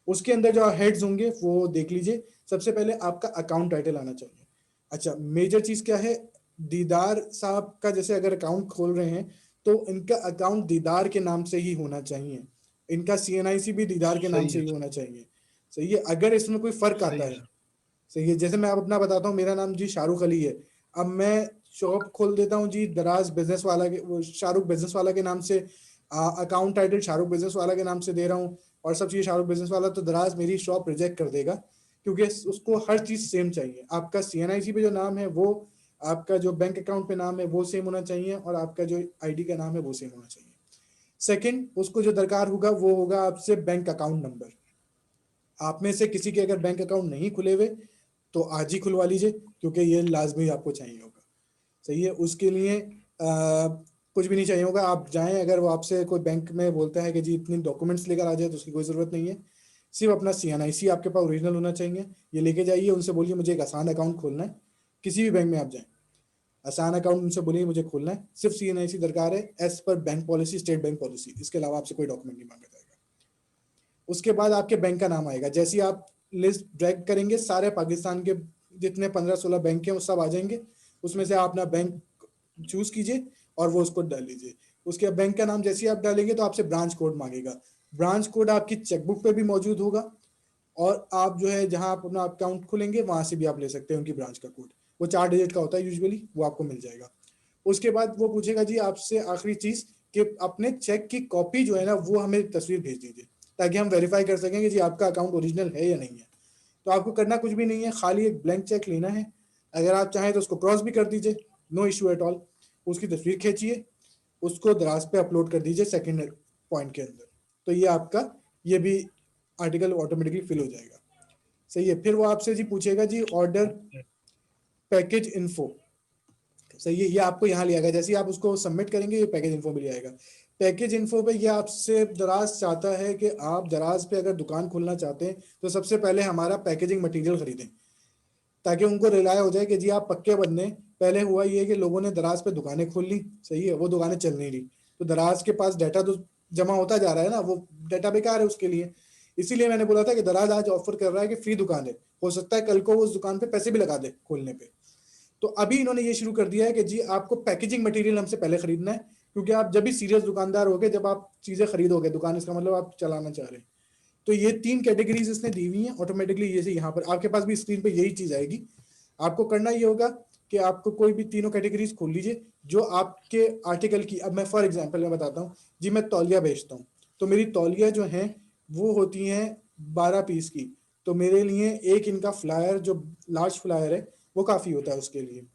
उसके अंदर जो हेड्स होंगे वो देख लीजिए। सबसे पहले आपका अकाउंट टाइटल आना चाहिए। अच्छा, मेजर चीज़ क्या है, दीदार साहब का जैसे अगर अकाउंट खोल रहे हैं तो इनका अकाउंट दीदार के नाम से ही होना चाहिए, इनका CNIC भी दीदार के नाम से ही होना चाहिए। सही है, अगर इसमें कोई फर्क आता है, सही है, जैसे मैं आप अपना बताता हूँ, मेरा नाम जी शाहरुख अली है, अब मैं शॉप खोल देता हूँ जी दराज बिजनेस वाला के, वो शाहरुख बिजनेस वाला के नाम से, अकाउंट टाइटल शाहरुख बिजनेस वाला के नाम से दे रहा हूँ और सब चीज़ शाहरुख बिजनेस वाला, तो दराज मेरी शॉप रिजेक्ट कर देगा, क्योंकि उसको हर चीज़ सेम चाहिए। आपका CNIC पे जो नाम है वो आपका जो बैंक अकाउंट पे नाम है वो सेम होना चाहिए और आपका जो आईडी का नाम है वो सेम होना चाहिए। सेकंड, उसको जो दरकार होगा वो होगा आपसे बैंक अकाउंट नंबर। आप में से किसी के अगर बैंक अकाउंट नहीं खुले हुए तो आज ही खुलवा लीजिए, क्योंकि ये लाजमी आपको चाहिए होगा। सही है, उसके लिए कुछ भी नहीं चाहिए होगा। आप जाएं, अगर वो आपसे कोई बैंक में बोलता है कि जी इतनी डॉक्यूमेंट्स लेकर आ जाए, तो उसकी कोई ज़रूरत नहीं है। सिर्फ अपना CNIC आपके पास ओरिजिनल होना चाहिए, ये लेके जाइए। उनसे बोलिए मुझे एक आसान अकाउंट खोलना है, किसी भी बैंक में आप जाएं, आसान अकाउंट उनसे बोलिए मुझे खोलना है, सिर्फ CNIC दरकार है as per bank policy, state bank policy. इसके अलावा आपसे कोई डॉक्यूमेंट नहीं मांगा जाएगा। उसके बाद आपके बैंक का नाम आएगा। जैसे ही आप लिस्ट ड्रैग करेंगे, सारे पाकिस्तान के जितने 15-16 बैंक हैं वो सब आ जाएंगे। उसमें से आप अपना बैंक चूज कीजिए और वो उसको डाल लीजिए। उसके बाद बैंक का नाम जैसे ही आप डालेंगे तो आपसे ब्रांच कोड मांगेगा। ब्रांच कोड आपकी चेकबुक पे भी मौजूद होगा, और आप जो है जहां आप अपना अकाउंट खोलेंगे वहां से भी आप ले सकते हैं उनकी ब्रांच का कोड। वो 4 डिजिट का होता है यूजुअली, वो आपको मिल जाएगा। उसके बाद वो पूछेगा जी आपसे आखिरी चीज कि अपने चेक की कॉपी जो है ना वो हमें तस्वीर भेज दीजिए, ताकि हम वेरीफाई कर सकें कि जी आपका अकाउंट ओरिजिनल है या नहीं है। तो आपको करना कुछ भी नहीं है, खाली एक ब्लैंक चेक लेना है। अगर आप चाहें तो उसको क्रॉस भी कर दीजिए, नो इशू एट ऑल। उसकी तस्वीर खींचिए, उसको दराज पे अपलोड कर दीजिए सेकंड पॉइंट के अंदर। तो ये आपका ये भी आर्टिकल ऑटोमेटिकली फिल हो जाएगा। सही है। फिर वो आपसे जी पूछेगा जी ऑर्डर पैकेज इन्फो। सही है, ये आपको यहाँ ले आएगा। जैसे ही आप उसको सबमिट करेंगे ये पैकेज इन्फो में ले आएगा। पैकेज इन्फो पे ये आपसे दराज चाहता है कि आप दराज पे अगर दुकान खोलना चाहते हैं तो सबसे पहले हमारा पैकेजिंग मटेरियल खरीदें, ताकि उनको रिलाय हो जाए कि जी आप पक्के बंदे। पहले हुआ ये कि लोगों ने दराज पे दुकानें खोल ली, सही है, वो दुकानें चल नहीं रही, तो दराज के पास डाटा तो जमा होता जा रहा है ना, वो डाटा बेकार है उसके लिए। इसीलिए मैंने बोला था कि दराज आज ऑफर कर रहा है कि फ्री दुकान है, हो सकता है कल को वो उस दुकान पे पैसे भी लगा दे खोलने पे। तो अभी इन्होंने ये शुरू कर दिया है कि जी आपको पैकेजिंग मटेरियल हमसे पहले खरीदना है, क्योंकि आप जब भी सीरियस दुकानदार होगे, जब आप चीजें खरीदोगे दुकान, इसका मतलब आप चलाना चाह रहे हैं। तो ये 3 कैटेगरीज इसने दी हुई हैं ऑटोमेटिकली। ये यहाँ पर आपके पास भी स्क्रीन पे यही चीज आएगी। आपको करना ये होगा कि आपको कोई भी तीनों कैटेगरीज खोल लीजिए जो आपके आर्टिकल की। अब मैं फॉर एग्जांपल मैं बताता हूँ जी, मैं तौलिया बेचता हूँ, तो मेरी तौलिया जो है वो होती हैं 12 पीस की। तो मेरे लिए एक इनका फ्लायर, जो लार्ज फ्लायर है, वो काफी होता है उसके लिए।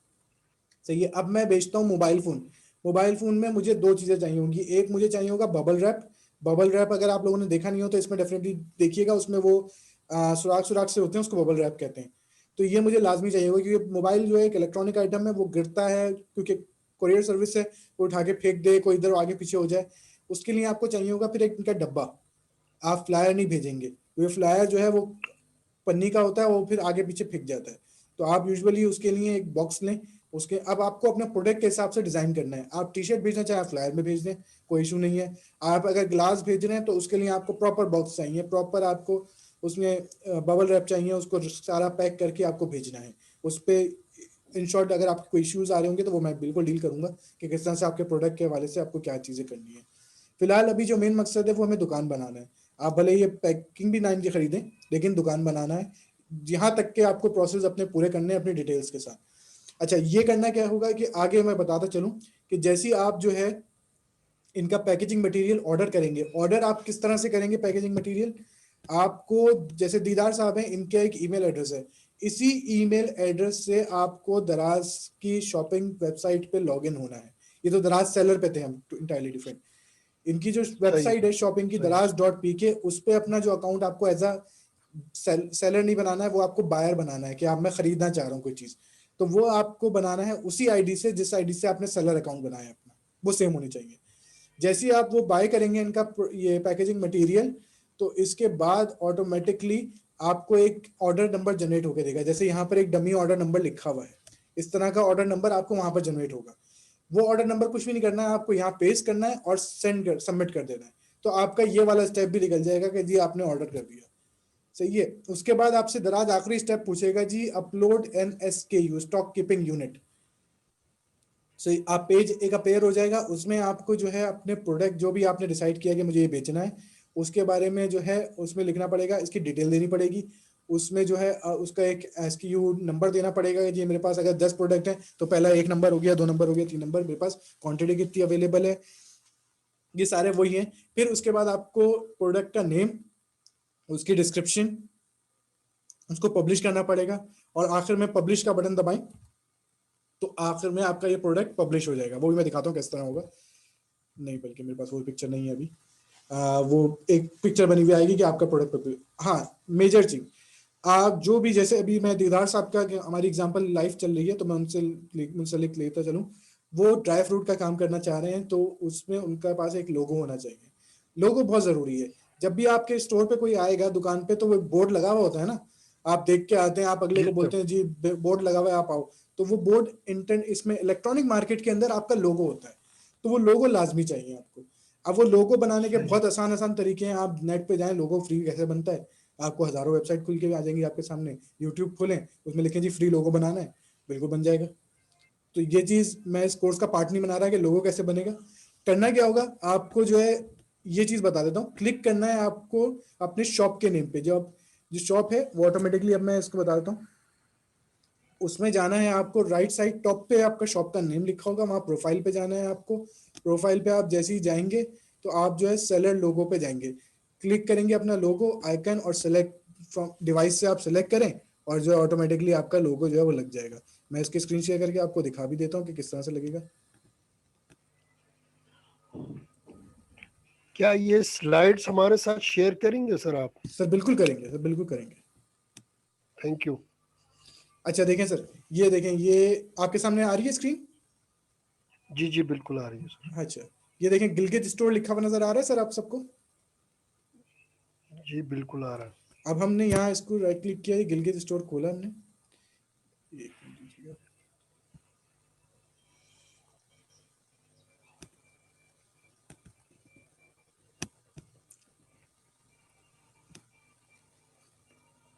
सही है। अब मैं बेचता हूँ मोबाइल फोन। मोबाइल फोन में मुझे 2 चीजें चाहिए होंगी। एक मुझे चाहिए होगा बबल रैप। बबल रैप अगर आप लोगों ने देखा नहीं हो तो इसमें डेफिनेटली देखिएगा, उसमें वो सुराख सुराख से होते हैं, उसको बबल रैप कहते हैं। तो ये मुझे लाजमी चाहिए होगा, क्योंकि मोबाइल जो है एक इलेक्ट्रॉनिक आइटम है, वो गिरता है, क्योंकि कोरियर सर्विस है, वो उठा के फेंक दे, कोई इधर आगे पीछे हो जाए, उसके लिए आपको चाहिए होगा। फिर एक इनका डब्बा। आप फ्लायर नहीं भेजेंगे, वो फ्लायर जो है वो पन्नी का होता है, वो फिर आगे पीछे फेंक जाता है। तो आप यूजुअली उसके लिए एक बॉक्स लें। उसके अब आपको अपने प्रोडक्ट के हिसाब से डिजाइन करना है। आप टी-शर्ट भेजना चाहे फ्लायर में भेज दें, कोई इशू नहीं है। आप अगर ग्लास भेज रहे हैं तो उसके लिए आपको प्रॉपर बॉक्स चाहिए, प्रॉपर आपको उसमें बबल रैप चाहिए, उसको सारा पैक करके आपको भेजना है। उस पर इन शॉर्ट अगर आपके कोई इश्यूज आ रहे होंगे तो वो मैं बिल्कुल डील करूंगा कि किस तरह से आपके प्रोडक्ट के हवाले से आपको क्या चीज़ें करनी है। फिलहाल अभी जो मेन मकसद है वो हमें दुकान बनाना है। आप भले ये पैकिंग भी 9 की खरीदें, लेकिन दुकान बनाना है। यहाँ तक के आपको प्रोसेस अपने पूरे करने हैं अपनी डिटेल्स के साथ। अच्छा, ये करना क्या होगा कि आगे मैं बताता चलूं कि जैसे आप जो है इनका पैकेजिंग मटेरियल ऑर्डर करेंगे। ऑर्डर आप किस तरह से करेंगे पैकेजिंग मटेरियल? आपको जैसे दीदार साहब हैं, इनका एक ईमेल एड्रेस है। इसी ईमेल एड्रेस से आपको दराज की शॉपिंग वेबसाइट पे लॉगिन होना है। ये तो दराज सेलर पे थे हम, इंटायरली डिफरेंट। इनकी जो वेबसाइट है शॉपिंग की, daraz.pk, उस पे अपना जो अकाउंट आपको एज अ सेलर नहीं बनाना है, वो आपको बायर बनाना है कि आप मैं खरीदना चाह रहा हूँ कोई चीज। तो वो आपको बनाना है उसी आईडी से जिस आईडी से आपने सेलर अकाउंट बनाया है अपना, वो सेम होनी चाहिए। जैसे ही आप वो बाय करेंगे इनका ये पैकेजिंग मटेरियल, तो इसके बाद ऑटोमेटिकली आपको एक ऑर्डर नंबर जनरेट होकर देगा। जैसे यहाँ पर एक डमी ऑर्डर नंबर लिखा हुआ है, इस तरह का ऑर्डर नंबर आपको वहां पर जनरेट होगा। वो ऑर्डर नंबर कुछ भी नहीं करना है, आपको यहाँ पेस्ट करना है और सबमिट कर देना है। तो आपका ये वाला स्टेप भी निकल जाएगा कि जी आपने ऑर्डर कर दिया। सही है। उसके बाद आपसे दराज आखिरी स्टेप पूछेगा जी upload an SKU, stock keeping unit. सही, आप पेज एक अपेयर हो जाएगा, उसमें आपको जो है अपने प्रोडक्ट जो भी आपने डिसाइड किया कि मुझे ये बेचना है, उसके बारे में जो है उसमें लिखना पड़ेगा, इसकी डिटेल देनी पड़ेगी। उसमें जो है उसका एक SKU नंबर देना पड़ेगा कि जी मेरे पास अगर 10 प्रोडक्ट हैं तो पहला 1 नंबर हो गया, 2 नंबर हो गया, 3 नंबर, मेरे पास क्वांटिटी कितनी अवेलेबल है, ये सारे वही हैं। फिर उसके बाद आपको प्रोडक्ट का नेम, उसकी डिस्क्रिप्शन, उसको पब्लिश करना पड़ेगा, और आखिर में पब्लिश का बटन दबाएं तो आखिर में आपका ये प्रोडक्ट पब्लिश हो जाएगा। वो भी मैं दिखाता हूँ किस तरह होगा। नहीं, बल्कि मेरे पास वो पिक्चर नहीं है अभी। वो एक पिक्चर बनी हुई आएगी कि आपका प्रोडक्ट। हाँ, मेजर चीज आप जो भी, जैसे अभी मैं दीदार साहब का, हमारी एग्जांपल लाइव चल रही है तो मैं उनसे लिख लेता चलूं। वो ड्राई फ्रूट का काम करना चाह रहे हैं तो उसमें उनका पास एक लोगो होना चाहिए। लोगो बहुत जरूरी है। जब भी आपके स्टोर पे कोई आएगा दुकान पे तो वो बोर्ड लगा हुआ होता है ना, आप देख के आते हैं, आप अगले जी को बोलते सर। हैं जी बोर्ड लगा हुआ है आप आओ, तो वो बोर्ड इंटर इसमें इलेक्ट्रॉनिक मार्केट के अंदर आपका लोगो होता है, तो वो लोगो लाजमी चाहिए आपको। अब वो लोगो बनाने के सही। बहुत आसान आसान तरीके हैं। आप नेट पे जाएं, लोगो फ्री कैसे बनता है, आपको हजारों वेबसाइट खुल के आ जाएंगी आपके सामने। यूट्यूब खोलें, उसमें लिखें जी फ्री लोगो बनाना है, बिल्कुल बन जाएगा। तो ये चीज मैं इस कोर्स का पार्ट नहीं बना रहा कि लोगो कैसे बनेगा। करना क्या होगा आपको जो है, ये चीज बता देता हूँ। क्लिक करना है आपको अपने शॉप के नेम पे। जो शॉप है वो ऑटोमेटिकली, अब मैं इसको बता देता हूँ, उसमें जाना है आपको। राइट साइड टॉप पे आपका शॉप का नेम लिखा होगा, वहां प्रोफाइल पे जाना है आपको। प्रोफाइल पे आप जैसे ही जाएंगे तो आप जो है सेलर लोगो पे जाएंगे, क्लिक करेंगे अपना लोगो आइकन और सेलेक्ट फ्रॉम डिवाइस से आप सेलेक्ट करें और जो ऑटोमेटिकली आपका लोगो जो है वो लग जाएगा। मैं इसकी स्क्रीन शेयर करके आपको दिखा भी देता हूँ कि किस तरह से लगेगा। क्या ये स्लाइड्स हमारे साथ शेयर करेंगे सर आप? सर बिल्कुल करेंगे, सर बिल्कुल करेंगे। Thank you. अच्छा देखें सर, ये देखें, ये आपके सामने आ रही है स्क्रीन। जी जी बिल्कुल आ रही है सर। अच्छा, ये देखें गिलगित स्टोर लिखा हुआ नजर आ रहा है सर आप सबको। जी बिल्कुल आ रहा है। अब हमने यहाँ इसको राइट क्लिक किया, ये गिलगित स्टोर खोला हमने। एक मिनट दीजिएगा।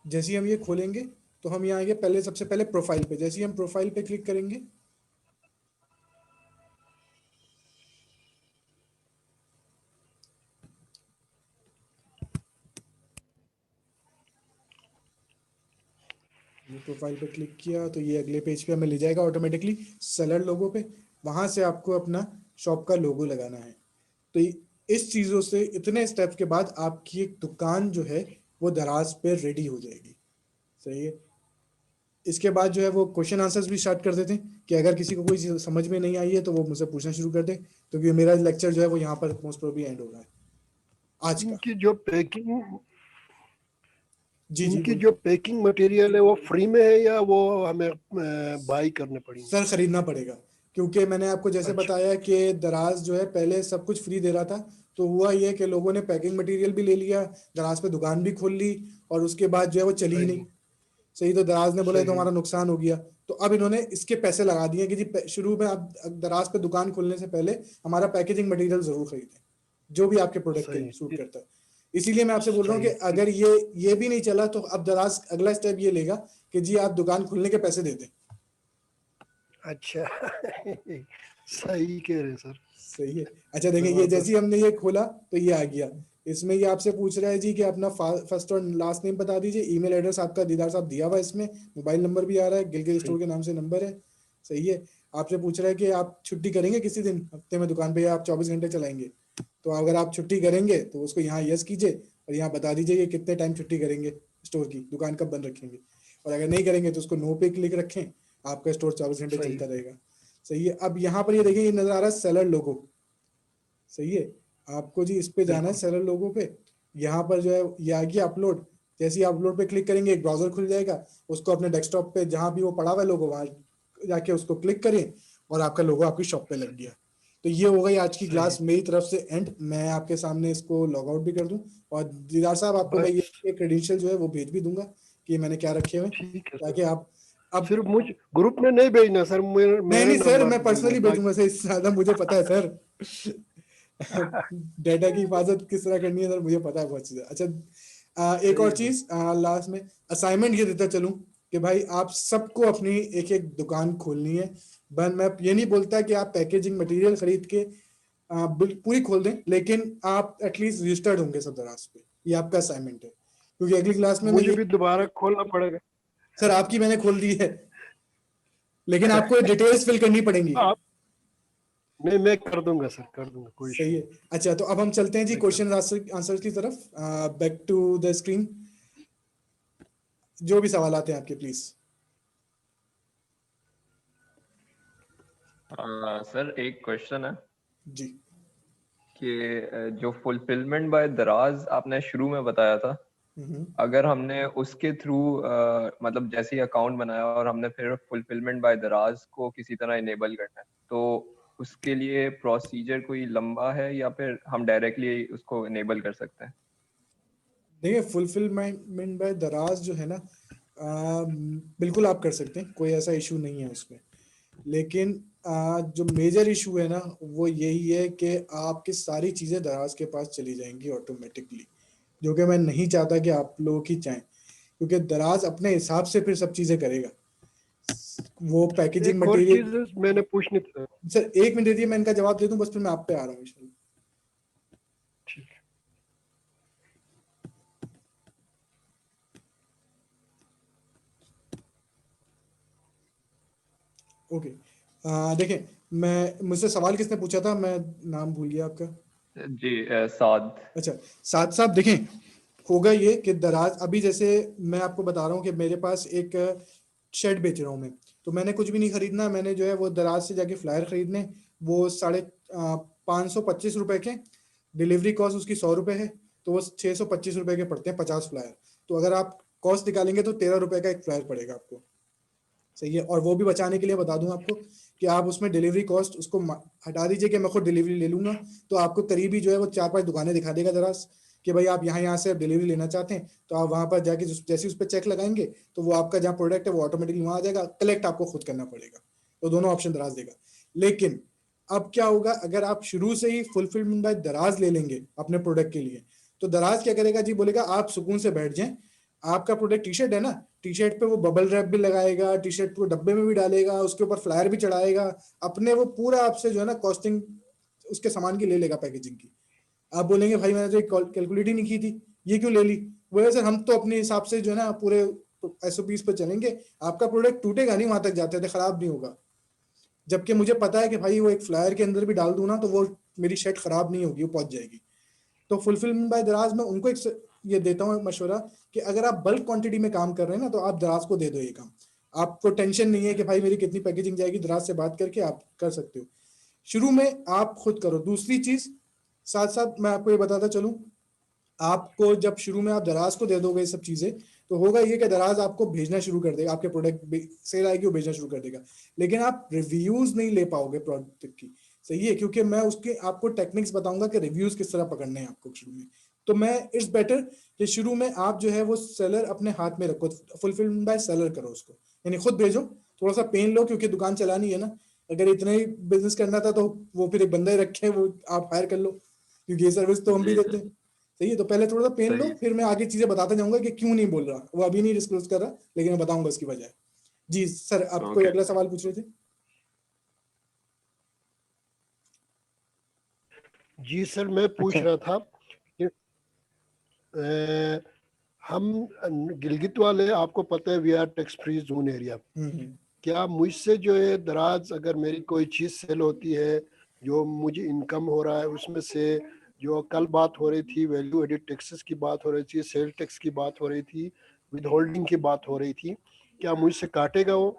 जैसे ही हम ये खोलेंगे तो हम यहाँ आएंगे, पहले सबसे पहले प्रोफाइल पे। जैसे ही हम प्रोफाइल पे क्लिक करेंगे ये प्रोफाइल पे क्लिक किया तो ये अगले पेज पे हमें ले जाएगा ऑटोमेटिकली सेलर लोगो पे। वहां से आपको अपना शॉप का लोगो लगाना है। तो इस चीजों से, इतने स्टेप्स के बाद आपकी एक दुकान जो है वो दराज पे रेडी हो जाएगी। सही है। इसके बाद जो है वो क्वेश्चन आंसर्स भी स्टार्ट कर देते हैं कि अगर किसी को कोई चीज समझ में नहीं आई है तो वो मुझसे पूछना शुरू कर दे। तो ये मेरा लेक्चर जो है वो यहाँ पर मोस्ट प्रोबेबली एंड हो रहा है आज का। इनकी जो पैकिंग जी जी इनकी बोलिए। जो पैकिंग मटेरियल है वो फ्री में है या वो हमें बाई करने पड़ेंगे? सर खरीदना पड़ेगा, क्योंकि मैंने आपको जैसे अच्छा। बताया कि दराज जो है पहले सब कुछ फ्री दे रहा था। तो हुआ ये कि लोगों ने पैकिंग मटेरियल भी ले लिया, दराज पे दुकान भी खोल ली और उसके बाद जो है वो चली ही नहीं। सही। सही। तो दराज ने बोला ये तो सही। हमारा नुकसान हो गया। तो अब इन्होंने इसके पैसे लगा दिए कि जी शुरू में आप दराज पे दुकान खोलने से पहले हमारा पैकेजिंग मटेरियल जरूर खरीदें, जो भी आपके प्रोडक्ट के सूट सही। करता है। इसीलिए मैं आपसे बोल रहा हूँ कि सही। अगर ये भी नहीं चला तो अब दराज अगला स्टेप ये लेगा कि जी आप दुकान खोलने के पैसे दे दें। अच्छा। सही कह रहे हैं सर। सही है। अच्छा देखिए, ये जैसे ही हमने ये खोला तो ये आ गया। इसमें ये आपसे पूछ रहा है जी कि अपना फर्स्ट और लास्ट नेम बता दीजिए। ईमेल एड्रेस आपका दीदार साहब दिया हुआ है इसमें, मोबाइल नंबर भी आ रहा है, गिलगित सही। स्टोर के नाम से नंबर है। सही है। आपसे पूछ रहा है कि आप छुट्टी करेंगे किसी दिन हफ्ते में दुकान पे या आप 24 घंटे चलाएंगे। तो अगर आप छुट्टी करेंगे तो उसको यहाँ यस कीजिए और यहाँ बता दीजिए कि कितने टाइम छुट्टी करेंगे, स्टोर की दुकान कब बंद रखेंगे। और अगर नहीं करेंगे तो उसको नो पे क्लिक रखें, आपका स्टोर 24 घंटे सही। चलता रहेगा। सही है। अब यहाँ पर ये देखिए, ये नजर आ रहा है सेलर लोगो। सही है। आपको जी इस पे जाना है बिल्कुल। सेलर लोगो पे। यहाँ पर जो है ये आ गया अपलोड। जैसे ही अपलोड पे क्लिक करेंगे एक ब्राउजर खुल जाएगा, उसको अपने डेस्कटॉप पे जहां भी वो पड़ा हुआ है लोगो वहां जाके उसको क्लिक करें और आपका लोगो आपकी शॉप पे लग गया। तो ये हो गई आज की सही। क्लास मेरी तरफ से एंड। मैं आपके सामने इसको लॉग आउट भी कर दूं और दीदार साहब आपको मैं बस ये क्रेडेंशियल जो है वो भेज भी दूंगा कि मैंने क्या रखे हुए, ठीक है सर। ताकि आप अब। सिर्फ मुझ ग्रुप में नहीं भेजना सर, नहीं मेरे नहीं सर, नंबर मैं देना पर्सनली भेजूंगा सर, इससे ज्यादा मुझे पता है सर। डेटा की हिफाजत किस तरह करनी है सर मुझे पता है बहुत चीजें। अच्छा एक सही और है सर। चीज लास्ट में असाइनमेंट ये देता चलूं कि भाई आप सबको अपनी एक एक दुकान खोलनी है। बन मैं ये नहीं बोलता कि आप पैकेजिंग मटेरियल खरीद के पूरी खोल दें, लेकिन आप एटलीस्ट रजिस्टर्ड होंगे सब दराज पे। ये आपका असाइनमेंट है, क्योंकि अगली क्लास में मैं मुझे ये। भी दोबारा खोलना पड़ेगा? सर आपकी मैंने खोल दी है, लेकिन आपको डिटेल्स फिल करनी पड़ेंगी। आप नहीं, मैं कर दूंगा सर, कर दूंगा, कोई इशू सही है। नहीं। अच्छा तो अब हम चलते हैं जी मैं कर क्वेश्चन आंसर की तरफ। Back to the screen. जो भी सवाल आते हैं आपके प्लीज। सर एक क्वेश्चन है जी। कि जो फुलफिलमेंट बाय दराज आपने शुरू में बताया था, अगर हमने उसके थ्रू मतलब जैसे ही अकाउंट बनाया और हमने फिर फुलफिलमेंट बाय दराज को किसी तरह इनेबल करना है, तो उसके लिए प्रोसीजर कोई लंबा है या फिर हम डायरेक्टली उसको इनेबल कर सकते हैं? देखिए फुलफिलमेंट बाय दराज जो है ना, बिल्कुल आप कर सकते हैं, कोई ऐसा इशू नहीं है उसमें। लेकिन जो मेजर इशू है ना वो यही है कि आपकी सारी चीज़ें दराज के पास चली जाएंगी ऑटोमेटिकली, जो कि मैं नहीं चाहता कि आप लोग ही चाहें, क्योंकि दराज अपने हिसाब से फिर सब चीज़ें करेगा। वो पैकेजिंग एक और मटेरियल। चीज मैंने पूछनी थी सर 1 मिनट दीजिए, मैं इनका जवाब दे दूं, बस फिर मैं आप पे आ रहा हूँ इंशाल्लाह। ठीक है। ओके, देखिए मैं मुझसे सवाल किसने पूछा था, मैं नाम भूल गया आपका। जी साद। अच्छा, साथ साहब देखें, होगा ये कि दराज अभी जैसे मैं आपको बता रहा हूँ कि मेरे पास एक शेड बेच रहा हूँ मैं, तो मैंने कुछ भी नहीं खरीदना, मैंने जो है वो दराज से जाके फ्लायर खरीदने, वो 525 रुपए के, डिलीवरी कॉस्ट उसकी 100 रुपए है, तो वो 625 रुपए के पड़ते हैं 50 फ्लायर। तो अगर आप कॉस्ट निकालेंगे तो 13 रुपए का एक फ्लायर पड़ेगा आपको, सही है। और वो भी बचाने के लिए बता दूं आपको कि आप उसमें डिलीवरी कॉस्ट उसको हटा दीजिए कि मैं खुद डिलीवरी ले लूंगा, तो आपको करीबी जो है वो 4-5 दुकानें दिखा देगा दराज कि भाई आप यहाँ से डिलीवरी लेना चाहते हैं, तो आप वहां पर जाके जैसे उस पर चेक लगाएंगे तो वो आपका जहाँ प्रोडक्ट है वो ऑटोमेटिकली वहां आ जाएगा, कलेक्ट आपको खुद करना पड़ेगा। तो दोनों ऑप्शन दराज देगा। लेकिन अब क्या होगा, अगर आप शुरू से ही फुलफिलमेंट बाय दराज ले लेंगे अपने प्रोडक्ट के लिए, तो दराज क्या करेगा जी, बोलेगा आप सुकून से बैठ जाएं, आपका प्रोडक्ट टी शर्ट है ना, टी शर्ट पे वो बबल रैप भी लगाएगा, टी शर्ट को डब्बे में भी डालेगा, उसके ऊपर फ्लायर भी चढ़ाएगा, अपने वो पूरा आपसे जो है ना कॉस्टिंग उसके सामान की ले लेगा, पैकेजिंग की। आप बोलेंगे भाई मैंने तो कैलकुलेट ही नहीं की थी, ये क्यों ले ली? वो सर हम तो अपने हिसाब से जो है ना पूरे SOPs पे चलेंगे, आपका प्रोडक्ट टूटेगा नहीं, वहां तक जाते थे खराब नहीं होगा। जबकि मुझे पता है कि भाई वो एक फ्लायर के अंदर भी डाल दूं ना तो वो मेरी शर्ट खराब नहीं होगी, वो पहुंच जाएगी। तो फुलफिलमेंट बाय दराज में उनको एक ये देता हूँ मशवरा कि अगर आप बल्क क्वांटिटी में काम कर रहे हैं ना, तो आप दराज को दे दो ये काम, आपको टेंशन नहीं है कि भाई मेरी कितनी पैकेजिंग जाएगी, दराज से बात करके आप कर सकते हो। शुरू में आप खुद करो। दूसरी चीज साथ साथ मैं आपको ये बताता चलूं, आपको जब शुरू में आप दराज को दे दोगे ये सब चीजें, तो होगा ये कि दराज आपको भेजना शुरू कर देगा, आपके प्रोडक्ट सेल आएगी वो भेजना शुरू कर देगा, लेकिन आप रिव्यूज नहीं ले पाओगे प्रोडक्ट की, सही है, क्योंकि मैं उसके आपको टेक्निक्स बताऊंगा कि रिव्यूज किस तरह पकड़ने हैं आपको शुरू में। तो मैं इट्स बेटर कि शुरू में आप जो है वो सेलर अपने हाथ में रखो, फुलफिलमेंट बाय सेलर करो उसको, यानी खुद भेजो, थोड़ा सा पेन लो, क्योंकि दुकान चलानी है ना, अगर इतना ही बिजनेस करना था तो वो फिर एक बंदा ही रखे, वो आप हायर कर लो, क्योंकि ये सर्विस तो हम भी जी देते हैं, सही है। तो पहले थोड़ा सा पेन लो, सही। फिर मैं आगे चीजें बताते जाऊंगा कि क्यों नहीं बोल रहा, वो अभी नहीं डिस्क्लोज कर रहा, लेकिन मैं बताऊंगा उसकी वजह। जी सर, आप कोई ओके। अगला सवाल पूछ रहे थे? जी सर, मैं पूछ अच्छा। रहा था कि हम गिलगित वाले, आपको पता है we are tax free zone area, क्या मुझसे जो है दराज अगर मेरी कोई चीज़ सेल होती है जो मुझे इनकम हो रहा है उसमें से, जो कल बात हो रही थी वैल्यू एडिड टैक्सेस की बात हो रही थी, सेल टैक्स की बात हो रही थी, विद होल्डिंग की बात हो रही थी, क्या मुझसे काटेगा वो?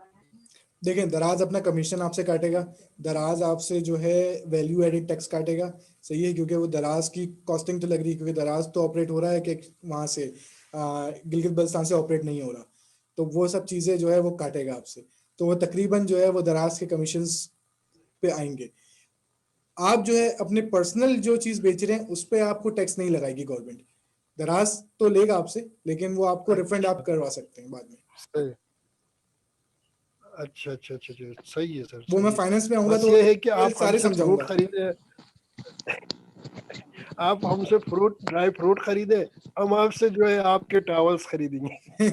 देखें, दराज अपना कमीशन आपसे काटेगा, दराज आपसे जो है वैल्यू एडिड टैक्स काटेगा, सही है, क्योंकि वो दराज की कॉस्टिंग तो लग रही है, क्योंकि दराज तो ऑपरेट हो रहा है कि वहां से गिलगित बल्तिस्तान से ऑपरेट नहीं हो रहा, तो वो सब चीजें जो है वो काटेगा आपसे, तो वो तकरीबन जो है वो दराज के कमीशंस पे आएंगे। आप जो है अपने पर्सनल जो चीज बेच रहे हैं उस पर आपको टैक्स नहीं लगाएगी गवर्नमेंट, दराज तो लेगा आपसे, लेकिन वो आपको रिफंड आप अच्छा, करवा सकते हैं बाद में। सही। अच्छा अच्छा अच्छा अच्छा, सही है सर, वो मैं सही है। फाइनेंस में आऊंगा बस तो ये है कि आप सारे हमसे फ्रूट समझाऊंगा। खरीदे, आप हमसे फ्रूट, ड्राई फ्रूट खरीदे, हम आपसे जो है आपके टावल्स खरीदेंगे।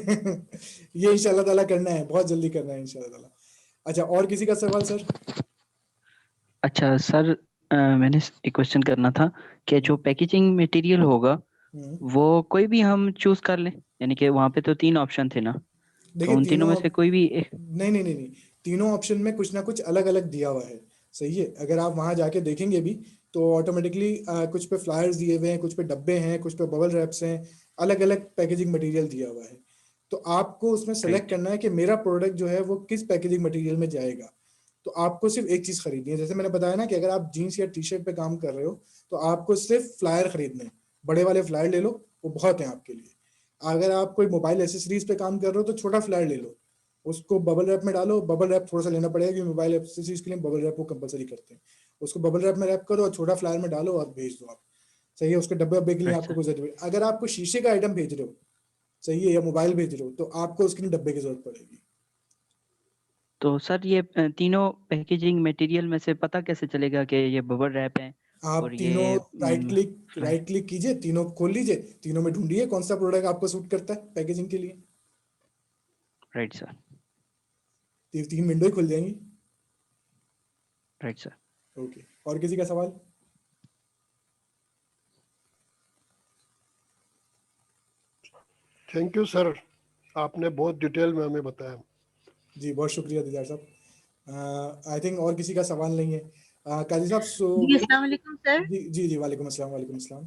ये इंशाल्लाह ताला करना है, बहुत जल्दी करना है इंशाल्लाह ताला। अच्छा, और किसी का सवाल सर? अच्छा सर, मैंने एक क्वेश्चन करना था कि जो पैकेजिंग मटेरियल होगा हम्म, वो कोई भी हम चूज कर लें, यानी कि वहां पे तो 3 ऑप्शन थे ना, तो देखिए उन तीनों तीनों में से कोई भी एक। नहीं नहीं नहीं नहीं, तीनों ऑप्शन में कुछ ना कुछ अलग अलग दिया हुआ है, सही है। अगर आप वहां जाके देखेंगे भी तो ऑटोमेटिकली कुछ पे फ्लायर्स दिए हुए हैं, कुछ पे डब्बे हैं, कुछ पे बबल रैप्स हैं, अलग अलग पैकेजिंग मटेरियल दिया हुआ है। तो आपको उसमें सेलेक्ट राइट। करना है कि मेरा प्रोडक्ट जो है वो किस पैकेजिंग मटेरियल में जाएगा। तो आपको सिर्फ एक चीज खरीदनी है। जैसे मैंने बताया ना कि अगर आप जीन्स या टी शर्ट पे काम कर रहे हो तो आपको सिर्फ फ्लायर खरीदने हैं, बड़े वाले फ्लायर ले लो, वो बहुत है आपके लिए। अगर आप कोई मोबाइल एसेसरीज पे काम कर रहे हो तो छोटा फ्लायर ले लो, उसको बबल रैप में डालो। बबल रैप थोड़ा सा लेना पड़ेगा क्योंकि मोबाइल एसेसरीज के लिए बबल रैप को कंपलसरी करते हैं। उसको बबल रैप में रैप करो और छोटा फ्लायर में डालो और भेज दो आप, सही है। उसके डब्बे वब्बे के लिए आपको कोई जरूरत नहीं। अगर आपको शीशे का आइटम भेज रहे हो, सही है, या मोबाइल भेज रहे हो तो आपको उसके लिए डब्बे की जरूरत पड़ेगी। तो सर ये तीनों पैकेजिंग मटेरियल में से पता कैसे चलेगा कि ये बबल रैप है आप और तीनों ये राइट क्लिक कीजिए, तीनों खोल लीजिए, तीनों में ढूंढिए कौन सा प्रोडक्ट आपको सूट करता है पैकेजिंग के लिए। राइट सर, तीन विंडो खुल जाएंगी। Right sir. ओके, और किसी का सवाल? थैंक यू सर, आपने बहुत डिटेल में हमें बताया। जी बहुत शुक्रिया दीदार साहब। आई थिंक और किसी का सवाल नहीं है। काजी साहब जी अस्सलाम वालेकुम सर। जी वालेकुम अस्सलाम, वालेकुम अस्सलाम।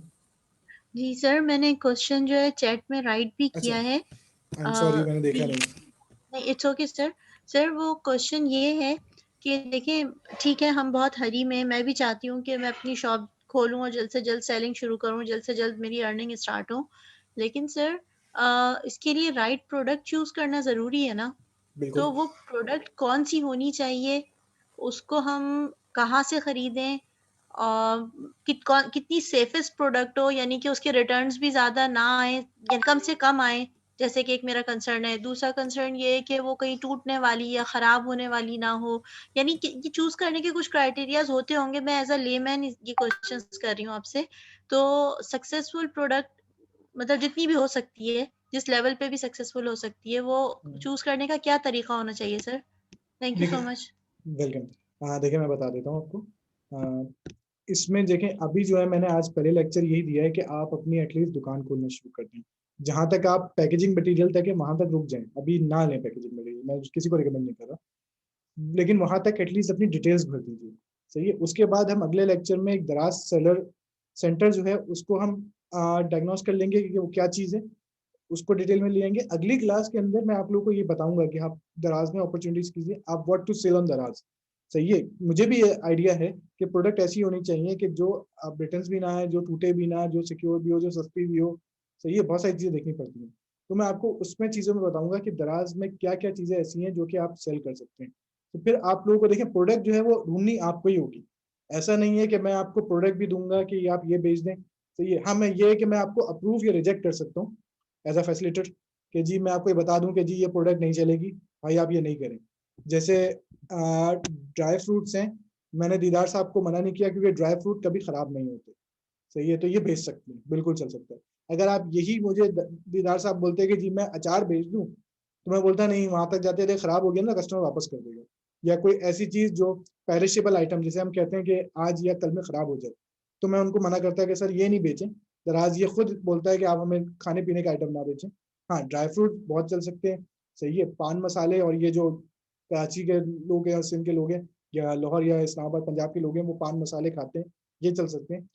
जी सर, मैंने क्वेश्चन जो है चैट में राइट भी किया है। आई एम सॉरी, मैंने देखा नहीं, इट्स ओके सर। सर वो क्वेश्चन ये है कि देखिए ठीक है, हम बहुत हरी में, मैं भी चाहती हूँ कि मैं अपनी शॉप खोलूँ और जल्द से जल्द सेलिंग शुरू करूँ, जल्द से जल्द मेरी अर्निंग स्टार्ट हो। लेकिन सर इसके लिए राइट प्रोडक्ट चूज करना ज़रूरी है ना? तो वो प्रोडक्ट कौन सी होनी चाहिए, उसको हम कहाँ से खरीदें, और कितनी सेफेस्ट प्रोडक्ट हो, यानी कि उसके रिटर्न्स भी ज़्यादा ना आए या कम से कम आए, जैसे कि एक मेरा कंसर्न है। दूसरा कंसर्न ये है कि वो कहीं टूटने वाली या ख़राब होने वाली ना हो। यानी कि ये चूज़ करने के कुछ क्राइटेरियाज होते होंगे। मैं एज अ लेमैन ये क्वेश्चंस कर रही हूँ आपसे। तो सक्सेसफुल प्रोडक्ट मतलब जितनी भी हो सकती है, जिस लेवल पे भी सक्सेसफुल हो सकती है, वो चूज़ करने का क्या तरीका होना चाहिए sir? Thank you so much. Welcome. देखिए मैं बता देता हूँ आपको। इसमें देखें, अभी जो है मैंने आज पहले लेक्चर यही दिया है कि आप अपनी एटलीस्ट दुकान खोलना शुरू कर दें। जहां तक आप पैकेजिंग मटेरियल तक है वहां तक रुक जाएं, अभी ना लें पैकेजिंग मटेरियल, मैं किसी को रिकमेंड नहीं कर रहा, लेकिन वहां तक एटलीस्ट अपनी डिटेल्स भर दीजिए, सही है। उसके बाद हम अगले लेक्चर में एक दराज सेलर सेंटर जो है उसको हम डायग्नोस कर लेंगे कि वो क्या चीज़ है, उसको डिटेल में लेंगे। अगली क्लास के अंदर मैं आप लोगों को ये बताऊंगा कि आप दराज में अपॉर्चुनिटीज कीजिए, आप व्हाट टू सेल ऑन दराज, सही है। मुझे भी ये आइडिया है कि प्रोडक्ट ऐसी होनी चाहिए कि जो रिटर्न्स भी ना है, जो टूटे भी ना, जो सिक्योर भी हो, जो सस्ती भी हो, सही है। बहुत सारी चीज़ें देखनी पड़ती हैं, तो मैं आपको उसमें चीज़ों में बताऊंगा कि दराज में क्या क्या चीज़ें ऐसी हैं जो कि आप सेल कर सकते हैं। तो फिर आप लोगों को देखिए, प्रोडक्ट जो है वो ढूंढनी आपको ही होगी। ऐसा नहीं है कि मैं आपको प्रोडक्ट भी दूंगा कि आप ये बेच दें, सही है। हाँ, मैं ये है कि मैं आपको अप्रूव या रिजेक्ट कर सकता हूँ एज अ फैसिलिटेटर, कि जी मैं आपको ये बता दूं कि जी ये प्रोडक्ट नहीं चलेगी भाई, आप ये नहीं करें। जैसे ड्राई फ्रूट्स हैं, मैंने दीदार साहब को मना नहीं किया क्योंकि ड्राई फ्रूट कभी खराब नहीं होते, सही है, तो ये बेच सकते हैं, बिल्कुल चल सकता है। अगर आप यही मुझे दीदार साहब बोलते हैं कि जी मैं अचार बेच दूं, तो मैं बोलता नहीं, वहां तक जाते थे खराब हो गया ना, कस्टमर वापस कर देगा। या कोई ऐसी चीज जो पेरिशेबल आइटम, जिसे हम कहते हैं कि आज या कल में खराब हो जाए, तो मैं उनको मना करता है कि सर ये नहीं बेचें। दराज ये खुद बोलता है कि आप हमें खाने पीने का आइटम ना बेचें। हाँ, ड्राई फ्रूट बहुत चल सकते हैं, सही है। पान मसाले और ये जो कराची के लोग हैं, सिंध के लोग हैं, या लाहौर या इस्लामाबाद पंजाब के लोग हैं, वो पान मसाले खाते हैं, ये चल सकते हैं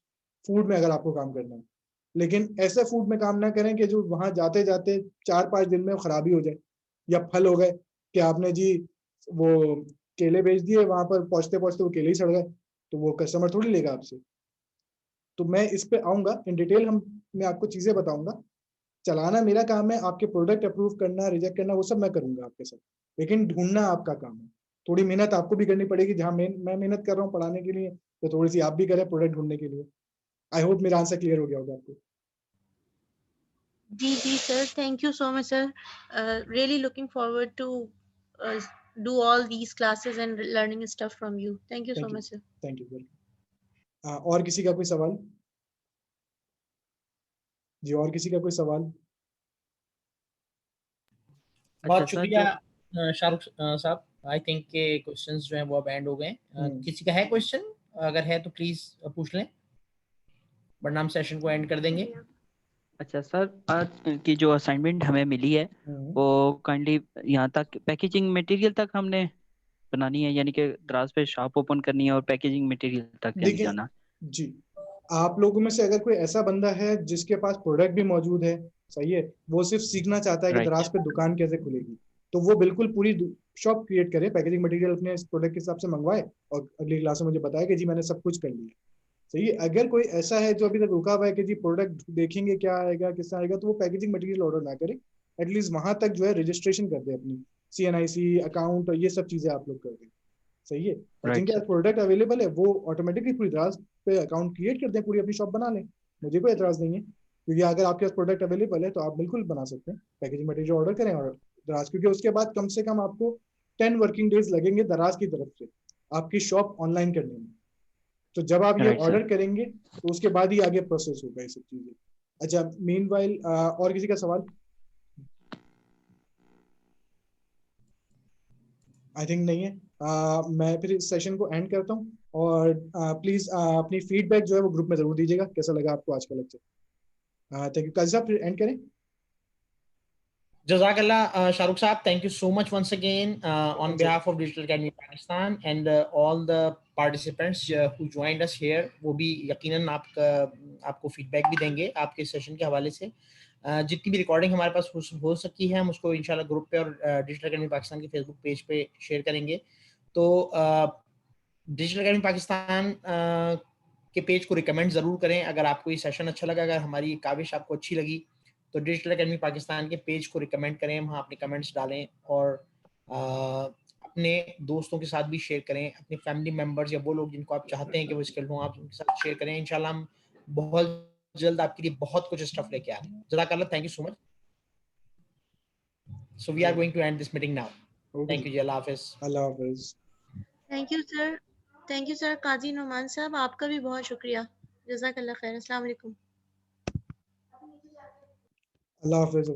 फूड में अगर आपको काम करना है। लेकिन ऐसे फूड में काम ना करें कि जो वहां जाते जाते 4-5 दिन में खराबी हो जाए। या फल हो गए कि आपने जी वो केले बेच दिए, वहां पर पहुंचते पहुंचते वो केले ही सड़ गए, तो वो कस्टमर थोड़ी लेगा आपसे। तो मैं इस पे आऊंगा इन डिटेल, मैं आपको चीजें बताऊंगा। चलाना मेरा काम है, आपके प्रोडक्ट अप्रूव करना, रिजेक्ट करना, वो सब मैं करूंगा आपके साथ, लेकिन ढूंढना आपका काम है। थोड़ी मेहनत आपको भी करनी पड़ेगी, जहां मैं मेहनत कर रहा हूँ पढ़ाने के लिए, तो थोड़ी सी आप भी करें प्रोडक्ट ढूंढने के लिए। आई होप मेरा आंसर क्लियर हो गया होगा आपको। जी जी sir, thank you so much sir. Really looking forward to do all these classes and learning stuff from you. Thank you so much sir. Thank you. और किसी का कोई सवाल? जी, और किसी का कोई सवाल? बहुत शुक्रिया शाहरुख साहब। आई थिंक के क्वेश्चंस जो हैं वो अब एंड हो गए। किसी का है क्वेश्चन? अगर है तो प्लीज पूछ लें, वरना हम सेशन को एंड कर देंगे। अच्छा सर, आज की जो असाइनमेंट हमें मिली है वो काइंडली यहाँ तक पैकेजिंग मटेरियल तक हमने बनानी है, यानी कि दराज पे शॉप ओपन करनी है और पैकेजिंग मटेरियल तक लेके जाना। जी, आप लोगों में से अगर कोई ऐसा बंदा है जिसके पास प्रोडक्ट भी मौजूद है, सही है, वो सिर्फ सीखना चाहता है कि दराज पे दुकान कैसे खुलेगी, तो वो बिल्कुल पूरी शॉप क्रिएट करे, पैकेजिंग मटेरियल अपने इस प्रोडक्ट के हिसाब से मंगवाए और अगली क्लास में मुझे बताया कि जी मैंने सब कुछ कर लिया। सही है। अगर कोई ऐसा है जो अभी तक रुका हुआ है कि जी प्रोडक्ट देखेंगे क्या आएगा किससे आएगा, तो वो पैकेजिंग मटेरियल ऑर्डर ना करे, एटलीस्ट वहां तक जो है रजिस्ट्रेशन कर दे अपनी CNIC अकाउंट और ये सब चीजें आप लोग कर दें। सही है। और जिनके पास प्रोडक्ट अवेलेबल है वो ऑटोमेटिकली पूरी दराज पे अकाउंट क्रिएट कर दें, पूरी अपनी शॉप बना लें, मुझे कोई एतराज नहीं है। क्योंकि अगर आपके पास प्रोडक्ट अवेलेबल है तो आप बिल्कुल बना सकते हैं, पैकेजिंग मटेरियल ऑर्डर करें और दराज, क्योंकि उसके बाद कम से कम आपको 10 वर्किंग डेज लगेंगे दराज की तरफ से आपकी शॉप ऑनलाइन करने में। तो जब आप ये ऑर्डर करेंगे तो उसके बाद ही आगे प्रोसेस होगा ये सब चीजें। अच्छा, मीनवाइल और किसी का सवाल? आई थिंक नहीं है। मैं फिर इस सेशन को एंड करता हूँ और प्लीज अपनी फीडबैक जो है वो ग्रुप में जरूर दीजिएगा, कैसा लगा आपको आज का लेक्चर। Thank you. काजी साहब फिर एंड करें। Jazakallah, Shahrukh Saab, thank you so much once again on behalf of Digital Academy Pakistan and all the participants who joined us here. वो भी यकीनन आपको फीडबैक भी देंगे आपके सेशन के हवाले से। जितनी भी रिकॉर्डिंग हमारे पास हो सकी है हम उसको इंशाल्लाह ग्रुप पे और डिजिटल अकेडमी पाकिस्तान के फेसबुक पेज पे शेयर करेंगे। तो डिजिटल अकेडमी पाकिस्तान के पेज को रिकमेंड ज़रूर करें अगर आपको ये सेशन अच्छा लगा, अगर हमारी काविश आपको अच्छी लगी तो डिजिटल अकेडमी पाकिस्तान के पेज को रिकमेंड करें, वहाँ अपने कमेंट्स डालें और अपने दोस्तों के साथ भी शेयर करें, अपने फैमिली मेम्बर्स या वो लोग जिनको आप चाहते हैं कि वो स्किल्ड हों, आप उनके साथ शेयर करें। इंशाल्लाह हम बहुत जल्द आपके लिए बहुत कुछ स्टफ लेके आए। जज़ाकल्लाह, thank you so much. So we are going to end this meeting now. Thank you जी, अल्लाह हाफिज़। अल्लाह हाफिज़। थैंक यू सर काजी नुमान साहब, आपका भी बहुत शुक्रिया। जज़ाकल्लाह खैर। अस्सलाम वालेकुम। अल्लाह हाफिज़।